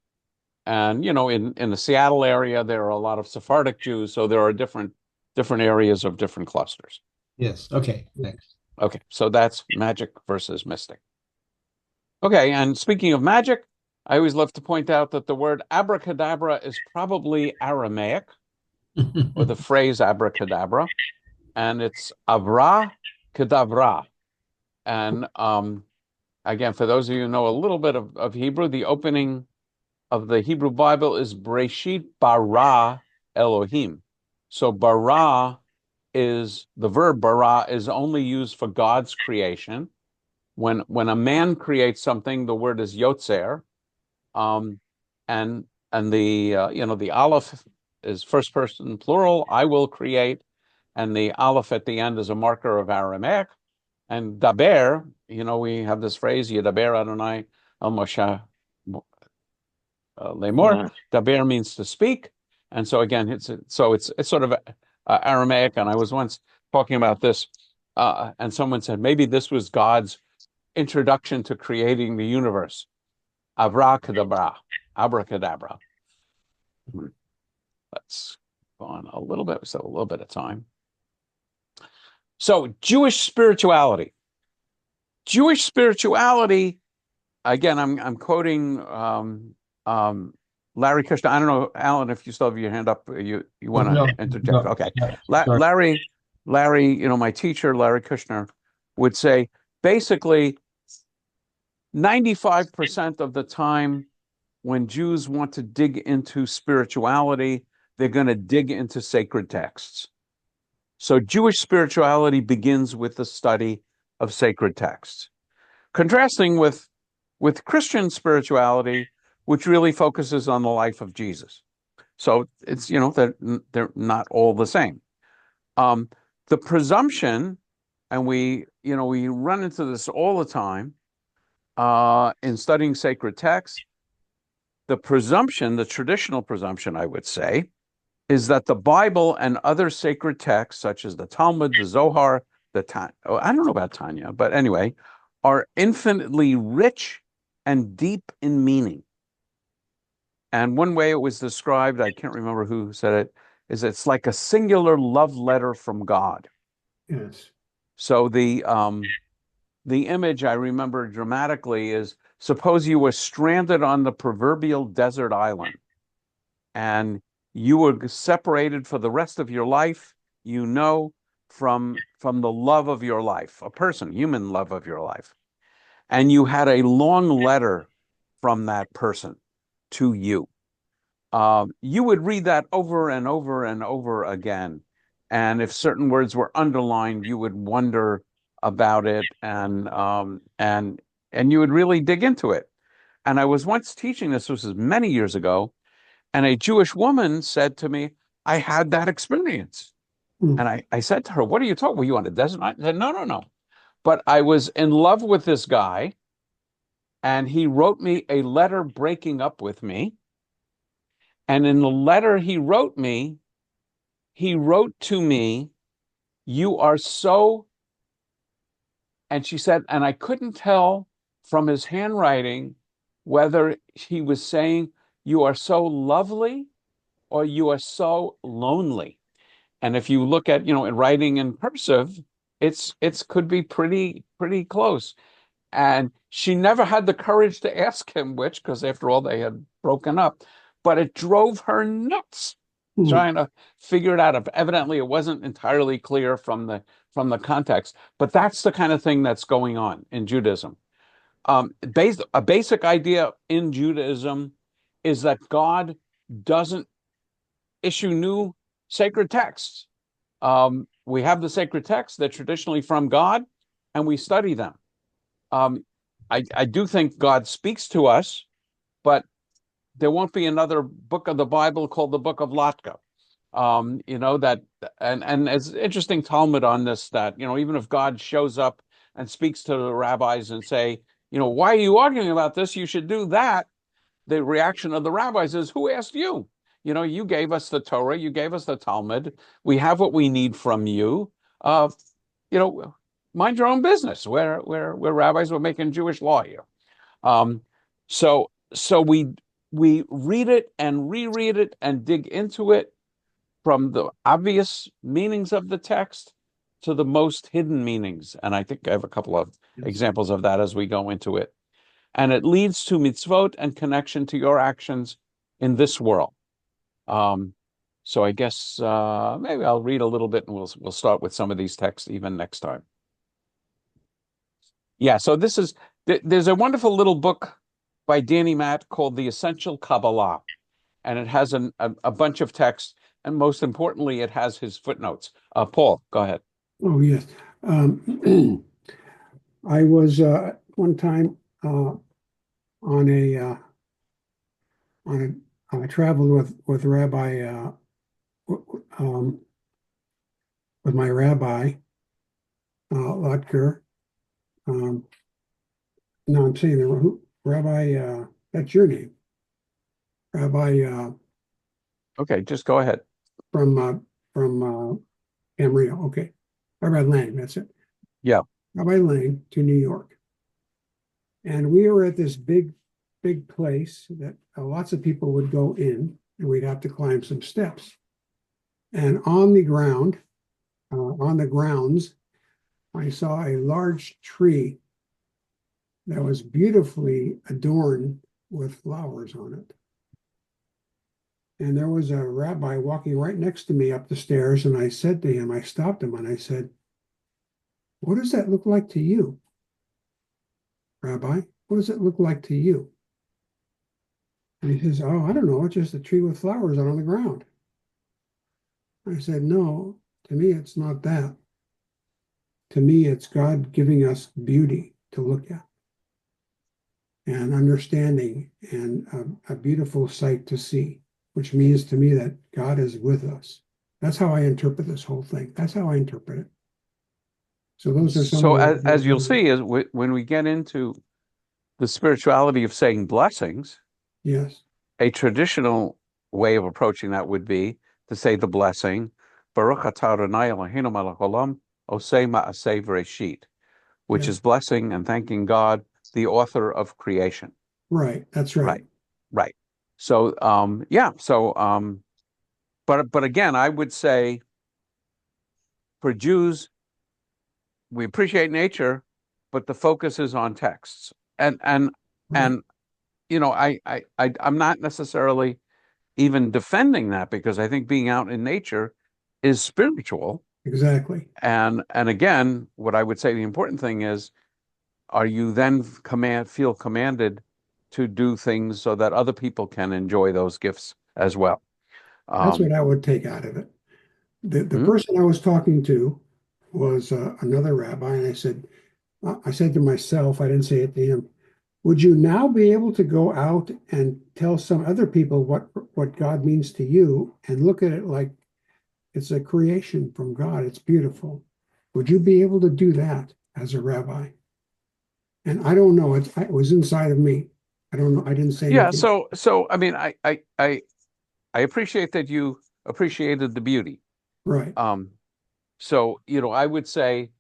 And in the Seattle area, there are a lot of Sephardic Jews. So there are different areas of different clusters. Yes. Okay. Thanks. Okay, so that's magic versus mystic. Okay, and speaking of magic, I always love to point out that the word abracadabra is probably Aramaic, or the phrase abracadabra, and it's avra kadabra. And again, for those of you who know a little bit of Hebrew, the opening of the Hebrew Bible is Breshit bara Elohim. So bara is the verb bara is only used for God's creation. When a man creates something, the word is yotzer, and the aleph is first person plural. I will create, and the aleph at the end is a marker of Aramaic. And daber, we have this phrase Yedaber Adonai El Moshe Lemor. Daber means to speak, and so again, it's sort of Aramaic. And I was once talking about this, and someone said maybe this was God's introduction to creating the universe. Abracadabra. Abracadabra. Let's go on a little bit. We still have a little bit of time. So Jewish spirituality. Jewish spirituality, again, I'm quoting Larry Kushner. I don't know, Alan, if you still have your hand up, you want to interject? No, Okay. no, Larry, my teacher, Larry Kushner, would say basically 95% of the time when Jews want to dig into spirituality, they're going to dig into sacred texts. So Jewish spirituality begins with the study of sacred texts, contrasting with Christian spirituality, which really focuses on the life of Jesus. So it's, they're not all the same. The presumption, and we run into this all the time in studying sacred texts, the traditional presumption, I would say, is that the Bible and other sacred texts, such as the Talmud, the Zohar, I don't know about Tanya, but anyway, are infinitely rich and deep in meaning. And one way it was described, I can't remember who said it, is it's like a singular love letter from God. Yes. So the image I remember dramatically is, suppose you were stranded on the proverbial desert island and you were separated for the rest of your life, from the love of your life, a person, human love of your life. And you had a long letter from that person to you. You would read that over and over and over again. And if certain words were underlined, you would wonder about it, and you would really dig into it. And I was once teaching this was many years ago, and a Jewish woman said to me, I had that experience. Hmm. And I said to her, what are you talking? Were you on a desert island? I said, no, no, no. But I was in love with this guy, and he wrote me a letter breaking up with me. And in the letter he wrote to me, you are so, and she said, and I couldn't tell from his handwriting whether he was saying, you are so lovely or you are so lonely. And if you look at, in writing in cursive, it's could be pretty close. And she never had the courage to ask him which, because after all, they had broken up. But it drove her nuts Hmm. trying to figure it out. Evidently, it wasn't entirely clear from the context. But that's the kind of thing that's going on in Judaism. A basic idea in Judaism is that God doesn't issue new sacred texts. We have the sacred texts that are traditionally from God, and we study them. I do think God speaks to us, but there won't be another book of the Bible called the Book of Latka. That, and it's interesting Talmud on this, that, even if God shows up and speaks to the rabbis and say, why are you arguing about this? You should do that. The reaction of the rabbis is, who asked you? You gave us the Torah, you gave us the Talmud. We have what we need from you. You know, mind your own business. We're rabbis, we're making Jewish law here. So we read it and reread it and dig into it from the obvious meanings of the text to the most hidden meanings. And I think I have a couple of examples of that as we go into it. And it leads to mitzvot and connection to your actions in this world. So I guess maybe I'll read a little bit, and we'll start with some of these texts even next time. Yeah, so there's a wonderful little book by Danny Matt called The Essential Kabbalah, and it has a bunch of texts, and most importantly, it has his footnotes. Paul, go ahead. Oh, yes. I was one time on a I traveled with Rabbi with my rabbi Lutker. No, I'm saying the Rabbi. That's your name, Rabbi Okay, just go ahead. from Camarillo. Okay, Rabbi Lang. That's it. Yeah. Rabbi Lang to New York, and we were at this big place that lots of people would go in, and we'd have to climb some steps. And on the grounds, I saw a large tree that was beautifully adorned with flowers on it. And there was a rabbi walking right next to me up the stairs, and I said to him, I stopped him and I said, what does that look like to you, Rabbi? What does it look like to you? And he says, oh, I don't know, it's just a tree with flowers on the ground. I said, no, to me, it's not that. To me, it's God giving us beauty to look at and understanding and a beautiful sight to see, which means to me that God is with us. That's how I interpret this whole thing. That's how I interpret it. So those are some So of the, as you'll see, is when we get into the spirituality of saying blessings, yes, a traditional way of approaching that would be to say the blessing, Baruch atah Adonai Eloheinu melech haolam, osei ma'aseh v'reshit, which yeah. is blessing and thanking God, the author of creation. Right, that's right. Right. So but again, I would say for Jews, we appreciate nature, but the focus is on texts. And Right. and I'm not necessarily even defending that, because I think being out in nature is spiritual. Exactly. And again, what I would say the important thing is, are you then feel commanded to do things so that other people can enjoy those gifts as well? That's Um, what I would take out of it. The hmm? person I was talking to was another rabbi, and I said to myself, I didn't say it to him, would you now be able to go out and tell some other people what God means to you and look at it like it's a creation from God? It's beautiful. Would you be able to do that as a rabbi? And I don't know. It was inside of me. I don't know. I didn't say Yeah. anything. So I mean, I appreciate that you appreciated the beauty. Right. Um, so I would say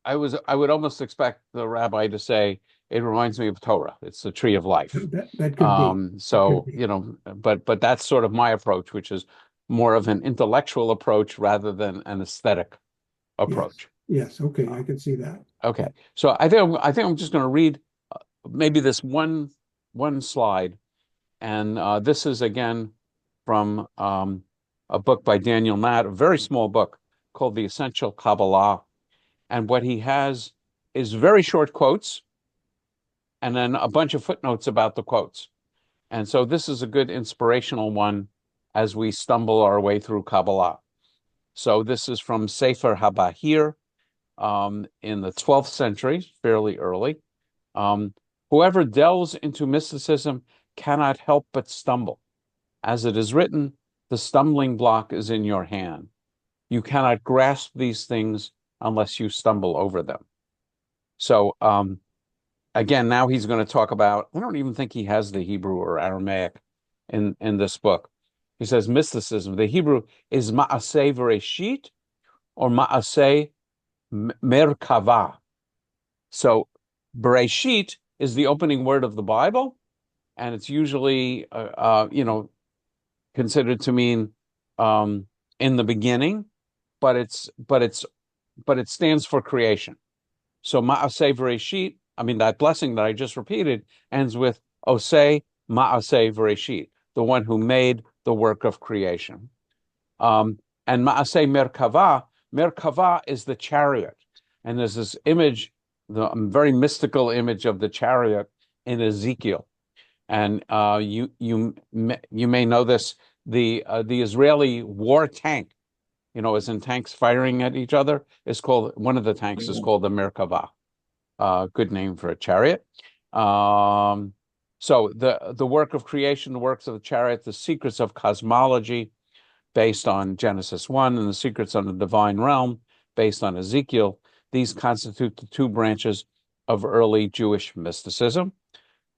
I would almost expect the rabbi to say, it reminds me of Torah. It's the tree of life. That could be. It could So, be. but that's sort of my approach, which is more of an intellectual approach rather than an aesthetic Yes. approach. Yes. Okay. I can see that. Okay. So I think I'm just going to read maybe this one slide, and this is again from a book by Daniel Matt, a very small book called The Essential Kabbalah. And what he has is very short quotes and then a bunch of footnotes about the quotes. And so this is a good inspirational one as we stumble our way through Kabbalah. So this is from Sefer HaBahir in the 12th century, fairly early. Whoever delves into mysticism cannot help but stumble. As it is written, the stumbling block is in your hand. You cannot grasp these things unless you stumble over them. So again, now he's going to talk about, I don't even think he has the Hebrew or Aramaic in this book. He says mysticism. The Hebrew is ma'aseh v'reshit or ma'aseh merkava. So Bereshit is the opening word of the Bible, and it's usually considered to mean in the beginning, but it stands for creation. So Ma'aseh Bereshit, I mean, that blessing that I just repeated ends with Oseh Ma'aseh Bereshit, the one who made the work of creation. And Ma'aseh Merkava is the chariot. And there's this image, the very mystical image of the chariot in Ezekiel. And you may know this, the Israeli war tank, as in tanks firing at each other, is called, one of the tanks is called the Merkava. Good name for a chariot. So the work of creation, the works of the chariot, the secrets of cosmology based on Genesis 1, and the secrets on the divine realm based on Ezekiel, these constitute the two branches of early Jewish mysticism.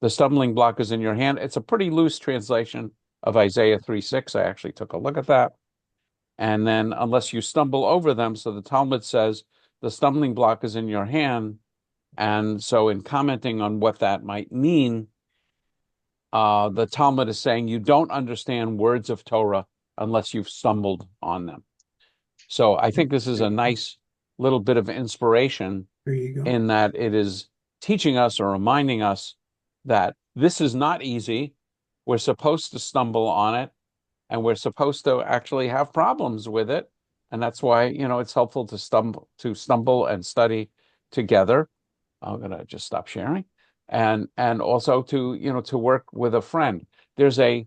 The stumbling block is in your hand. It's a pretty loose translation of Isaiah 3:6. I actually took a look at that. And then, unless you stumble over them, so the Talmud says the stumbling block is in your hand. And so, in commenting on what that might mean, the Talmud is saying you don't understand words of Torah unless you've stumbled on them. So, I think this is a nice little bit of inspiration There you go. in that it is teaching us or reminding us that this is not easy. We're supposed to stumble on it, and we're supposed to actually have problems with it. And that's why, it's helpful to stumble and study together. I'm going to just stop sharing. And also to work with a friend. There's the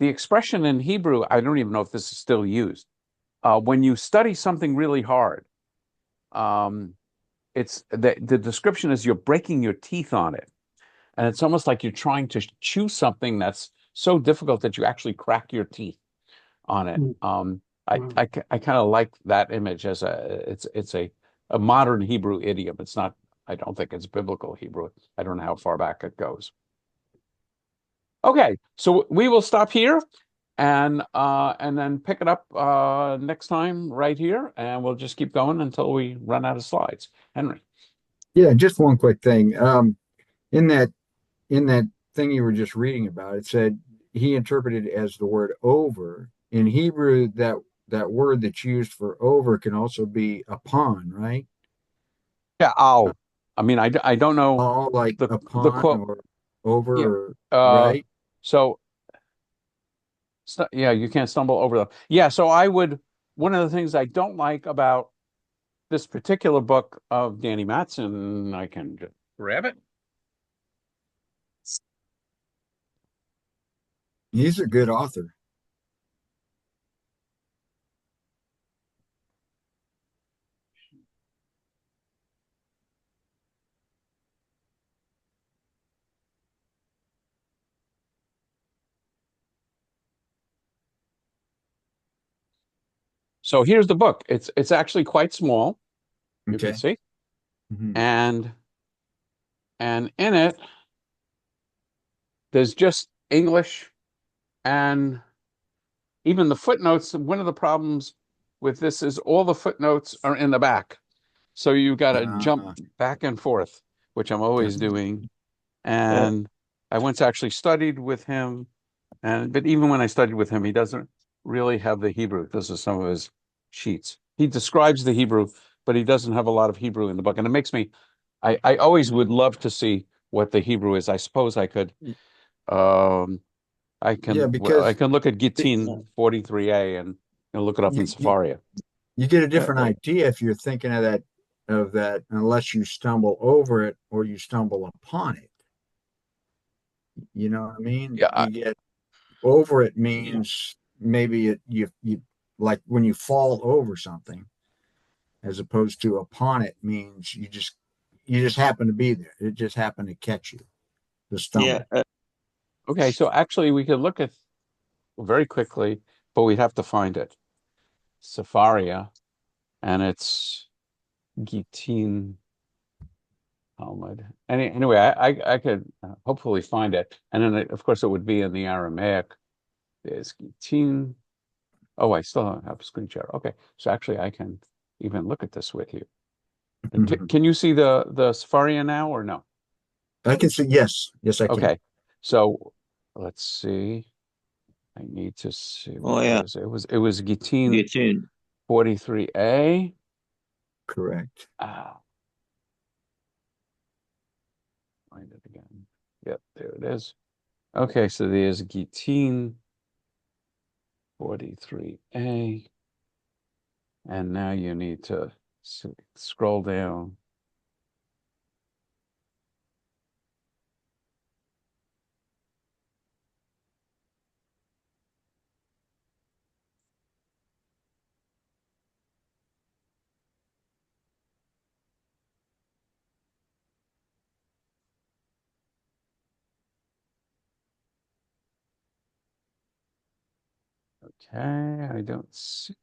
expression in Hebrew, I don't even know if this is still used. When you study something really hard, it's the description is you're breaking your teeth on it. And it's almost like you're trying to chew something that's so difficult that you actually crack your teeth on it. I kind of like that image as it's a modern Hebrew idiom. It's not, I don't think it's biblical Hebrew. I don't know how far back it goes. Okay, so we will stop here and then pick it up next time right here, and we'll just keep going until we run out of slides. Henry. Yeah, just one quick thing. In that in that thing you were just reading about, it said he interpreted it as the word over. In Hebrew, that word that's used for over can also be upon, right? Yeah, I'll. I mean, I don't know All like the upon quote. or Yeah. over, or Uh, right? so yeah, you can't stumble over them. Yeah. So I would. One of the things I don't like about this particular book of Danny Matson, I can just grab it. He's a good author. So here's the book. It's actually quite small. You can Okay. see, Mhm. and in it there's just English and even the footnotes. One of the problems with this is all the footnotes are in the back. So you got to jump Uh, back and forth, which I'm always gotcha. doing. Uh, And I once actually studied with him, but even when I studied with him, he doesn't really have the Hebrew. This is some of his sheets. He describes the Hebrew, but he doesn't have a lot of Hebrew in the book. And it makes me, I always would love to see what the Hebrew is. I suppose um, Yeah, I because can look at uh, Gittin 43a and look it up you, in you Safaria. you get a uh, different idea if you're thinking of that unless you stumble over it or you stumble upon it. You know what I mean? Yeah, You get over it means maybe you like when you fall over something, as opposed to upon it means you just happen to be there. It just happened to catch you, the yeah. stumble. okay, so actually we could look at very quickly, but we'd have to find it. Safaria, and it's Gittin Talmud. Anyway, I could hopefully find it, and then of course it would be in the Aramaic. There's Gittin. Oh, I still don't have a screen share. Okay, so actually I can even look at this with you. Can you see the Safaria now or no? I can see, yes, yes, I can. Okay, so let's see. I need to see what Oh, it yeah. is. It was Gittin Get in. 43a. Correct. Ah, find it again. Yep, there it is. Okay, so there's Gittin 43a. And now you need to scroll down. Okay, I don't see.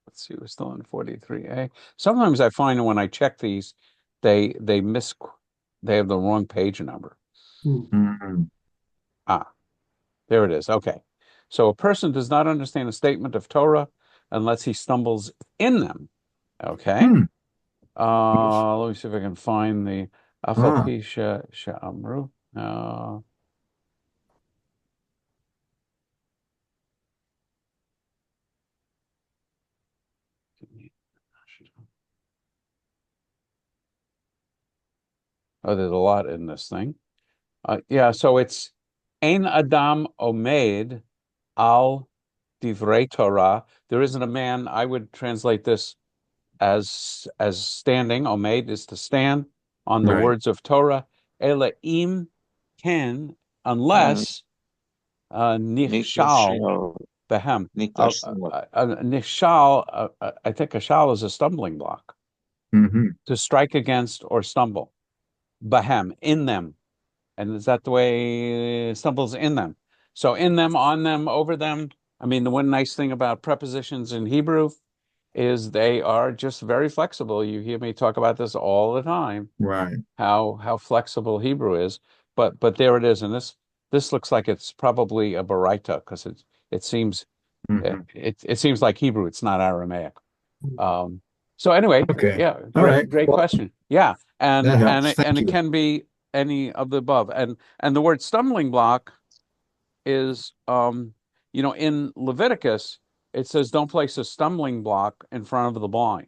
Let's see, we're still in 43a. Sometimes I find when I check these, they miss, they have the wrong page number. Hmm. Mhm. Ah, there it is. Okay. So a person does not understand a statement of Torah unless he stumbles in them. Okay. Hmm. Yes. Let me see if I can find the Ah, Afal Sha'amru. Oh, there's a lot in this thing. Yeah, so it's Ein Adam Omed al Divrei Torah. There isn't a man. I would translate this as standing. Omed is to stand on the right. words of Torah. Ela im ken, Uh, unless nichshal Nikashal. behem. Nikashal. Nichshal, I think a shal is a stumbling block Hmm. to strike against or stumble. Behem, in them. And is that the way stumbles in them? So in them, on them, over them. I mean, the one nice thing about prepositions in Hebrew is they are just very flexible. You hear me talk about this all the time, Right. how flexible Hebrew is. But there it is, and this looks like it's probably a Baraita because it seems Hmm. it seems like Hebrew. It's not Aramaic. Um, so anyway, Okay. yeah, All right. great Well, question. Yeah, that helps. and Thank it you. can be any of the above. And the word stumbling block is in Leviticus it says don't place a stumbling block in front of the blind.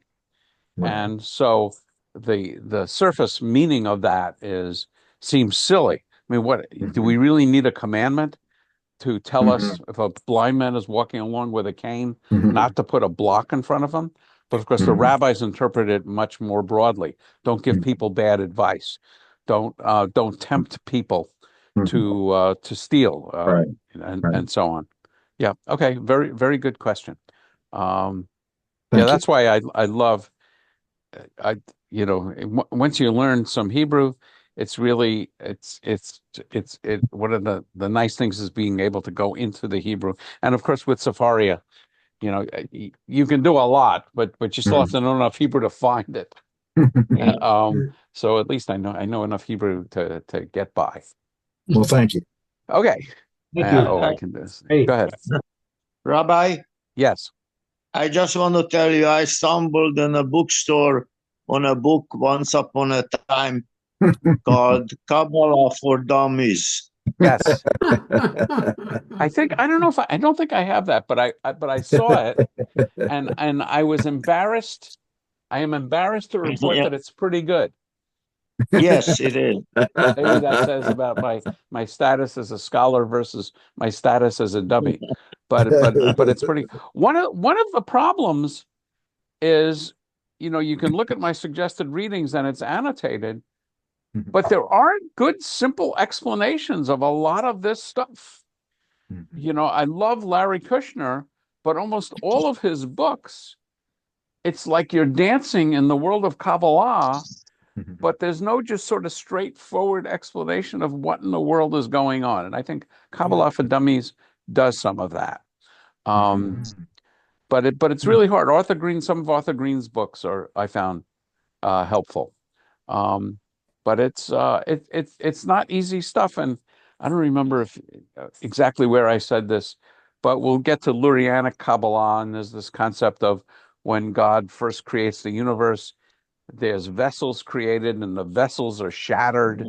Right. And so the surface meaning of that seems silly. I mean, what do we really need a commandment to tell us if a blind man is walking along with a cane not to put a block in front of him? But of course, the rabbis interpret it much more broadly. Don't give people bad advice. Don't tempt people to steal, Right. and so on. Yeah. Okay. Very, very good question. Yeah, Thank you. that's why I love I once you learn some Hebrew, it's really one of the nice things is being able to go into the Hebrew. And of course with Safaria, you can do a lot, but you still have to know enough Hebrew to find it. So at least I know enough Hebrew to get by. Well, thank you. Okay. Thank you. I can do this. Hey. Go ahead. Rabbi, Yes. I just want to tell you, I stumbled in a bookstore on a book once upon a time called Kabbalah for Dummies. Yes. I don't think I have that, but I saw it and I was embarrassed. I am embarrassed to report that it's pretty good. Yes, it is. Maybe that says about my status as a scholar versus my status as a dummy. But it's pretty. One of the problems is, you can look at my suggested readings and it's annotated, but there aren't good, simple explanations of a lot of this stuff. I love Larry Kushner, but almost all of his books, it's like you're dancing in the world of Kabbalah, but there's no just sort of straightforward explanation of what in the world is going on. And I think Kabbalah for Dummies does some of that. But it's really hard. Some of Arthur Green's books I found helpful. But it's not easy stuff. And I don't remember exactly where I said this, but we'll get to Lurianic Kabbalah, and there's this concept of when God first creates the universe, there's vessels created, and the vessels are shattered,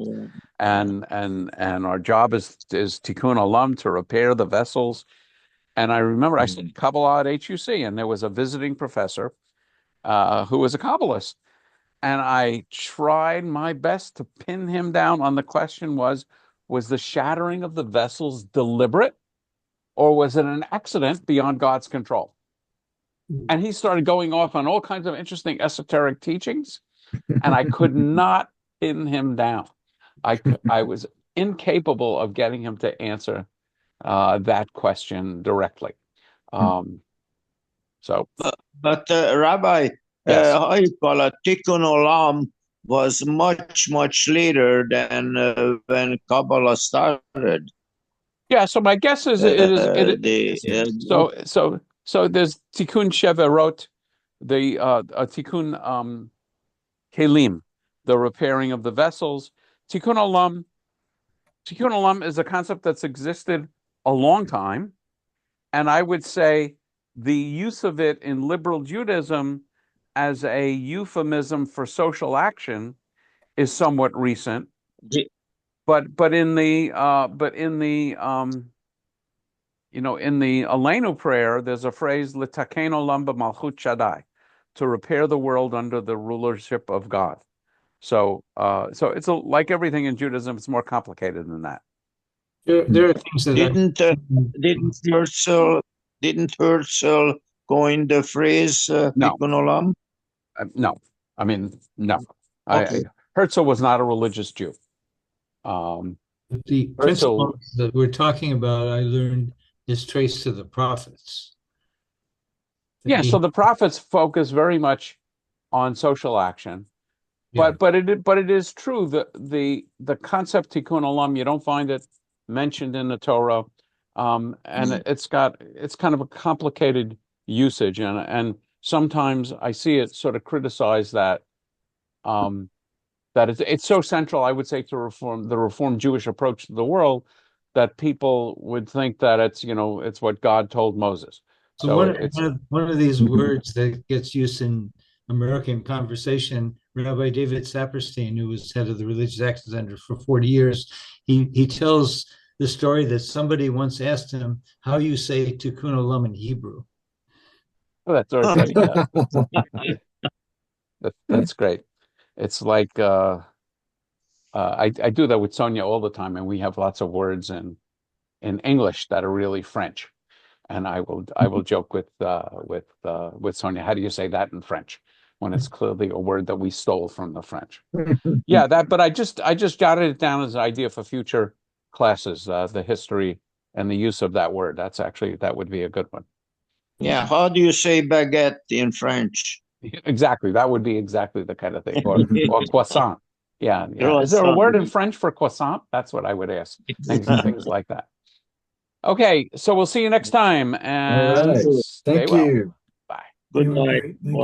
and our job is tikkun olam, to repair the vessels. And I remember I studied Kabbalah at HUC, and there was a visiting professor who was a Kabbalist. And I tried my best to pin him down on the question was the shattering of the vessels deliberate, or was it an accident beyond God's control? And he started going off on all kinds of interesting esoteric teachings, and I could not pin him down. I was incapable of getting him to answer that question directly. But Rabbi, Yes. how you call it? Tikkun Olam was much, much later than when Kabbalah started. Yeah, so my guess is so there's Tikkun Sheverot, the Tikkun Kelim, the repairing of the vessels. Tikkun Olam is a concept that's existed a long time, and I would say the use of it in liberal Judaism as a euphemism for social action is somewhat recent. But in the in the Aleinu prayer, there's a phrase "L'taken olam b'malchut Shaddai," to repair the world under the rulership of God. So it's like everything in Judaism, it's more complicated than that. There are things that didn't Herzl coin the phrase No. Tikkun Olam? No, I mean no. Okay. Herzl was not a religious Jew. the principle that we're talking about, I learned, is traced to the prophets. Yeah, so the prophets focus very much on social action, but it is true that the concept tikkun olam, you don't find it mentioned in the Torah, and it's kind of a complicated usage, and sometimes I see it sort of criticize that that it's so central, I would say, to the Reformed Jewish approach to the world, that people would think that it's what God told Moses. So one of these words that gets used in American conversation, Rabbi David Saperstein, who was head of the Religious Action Center for 40 years, he tells the story that somebody once asked him how you say tikkun olam in Hebrew. Oh, that's very funny. Yeah. That's great. It's like I do that with Sonia all the time, and we have lots of words in English that are really French. And I will joke with Sonia, how do you say that in French? When it's clearly a word that we stole from the French. Yeah, but I just jotted it down as an idea for future classes, the history and the use of that word. That would be a good one. Yeah, how do you say baguette in French? Exactly. That would be exactly the kind of thing. Or croissant. Yeah, yeah. Is there a Croissant. word in French for croissant? That's what I would ask. Things like that. Okay, so we'll see you next time, All and right. stay Thank well. you. Bye. Good Doing night. great. Thank you.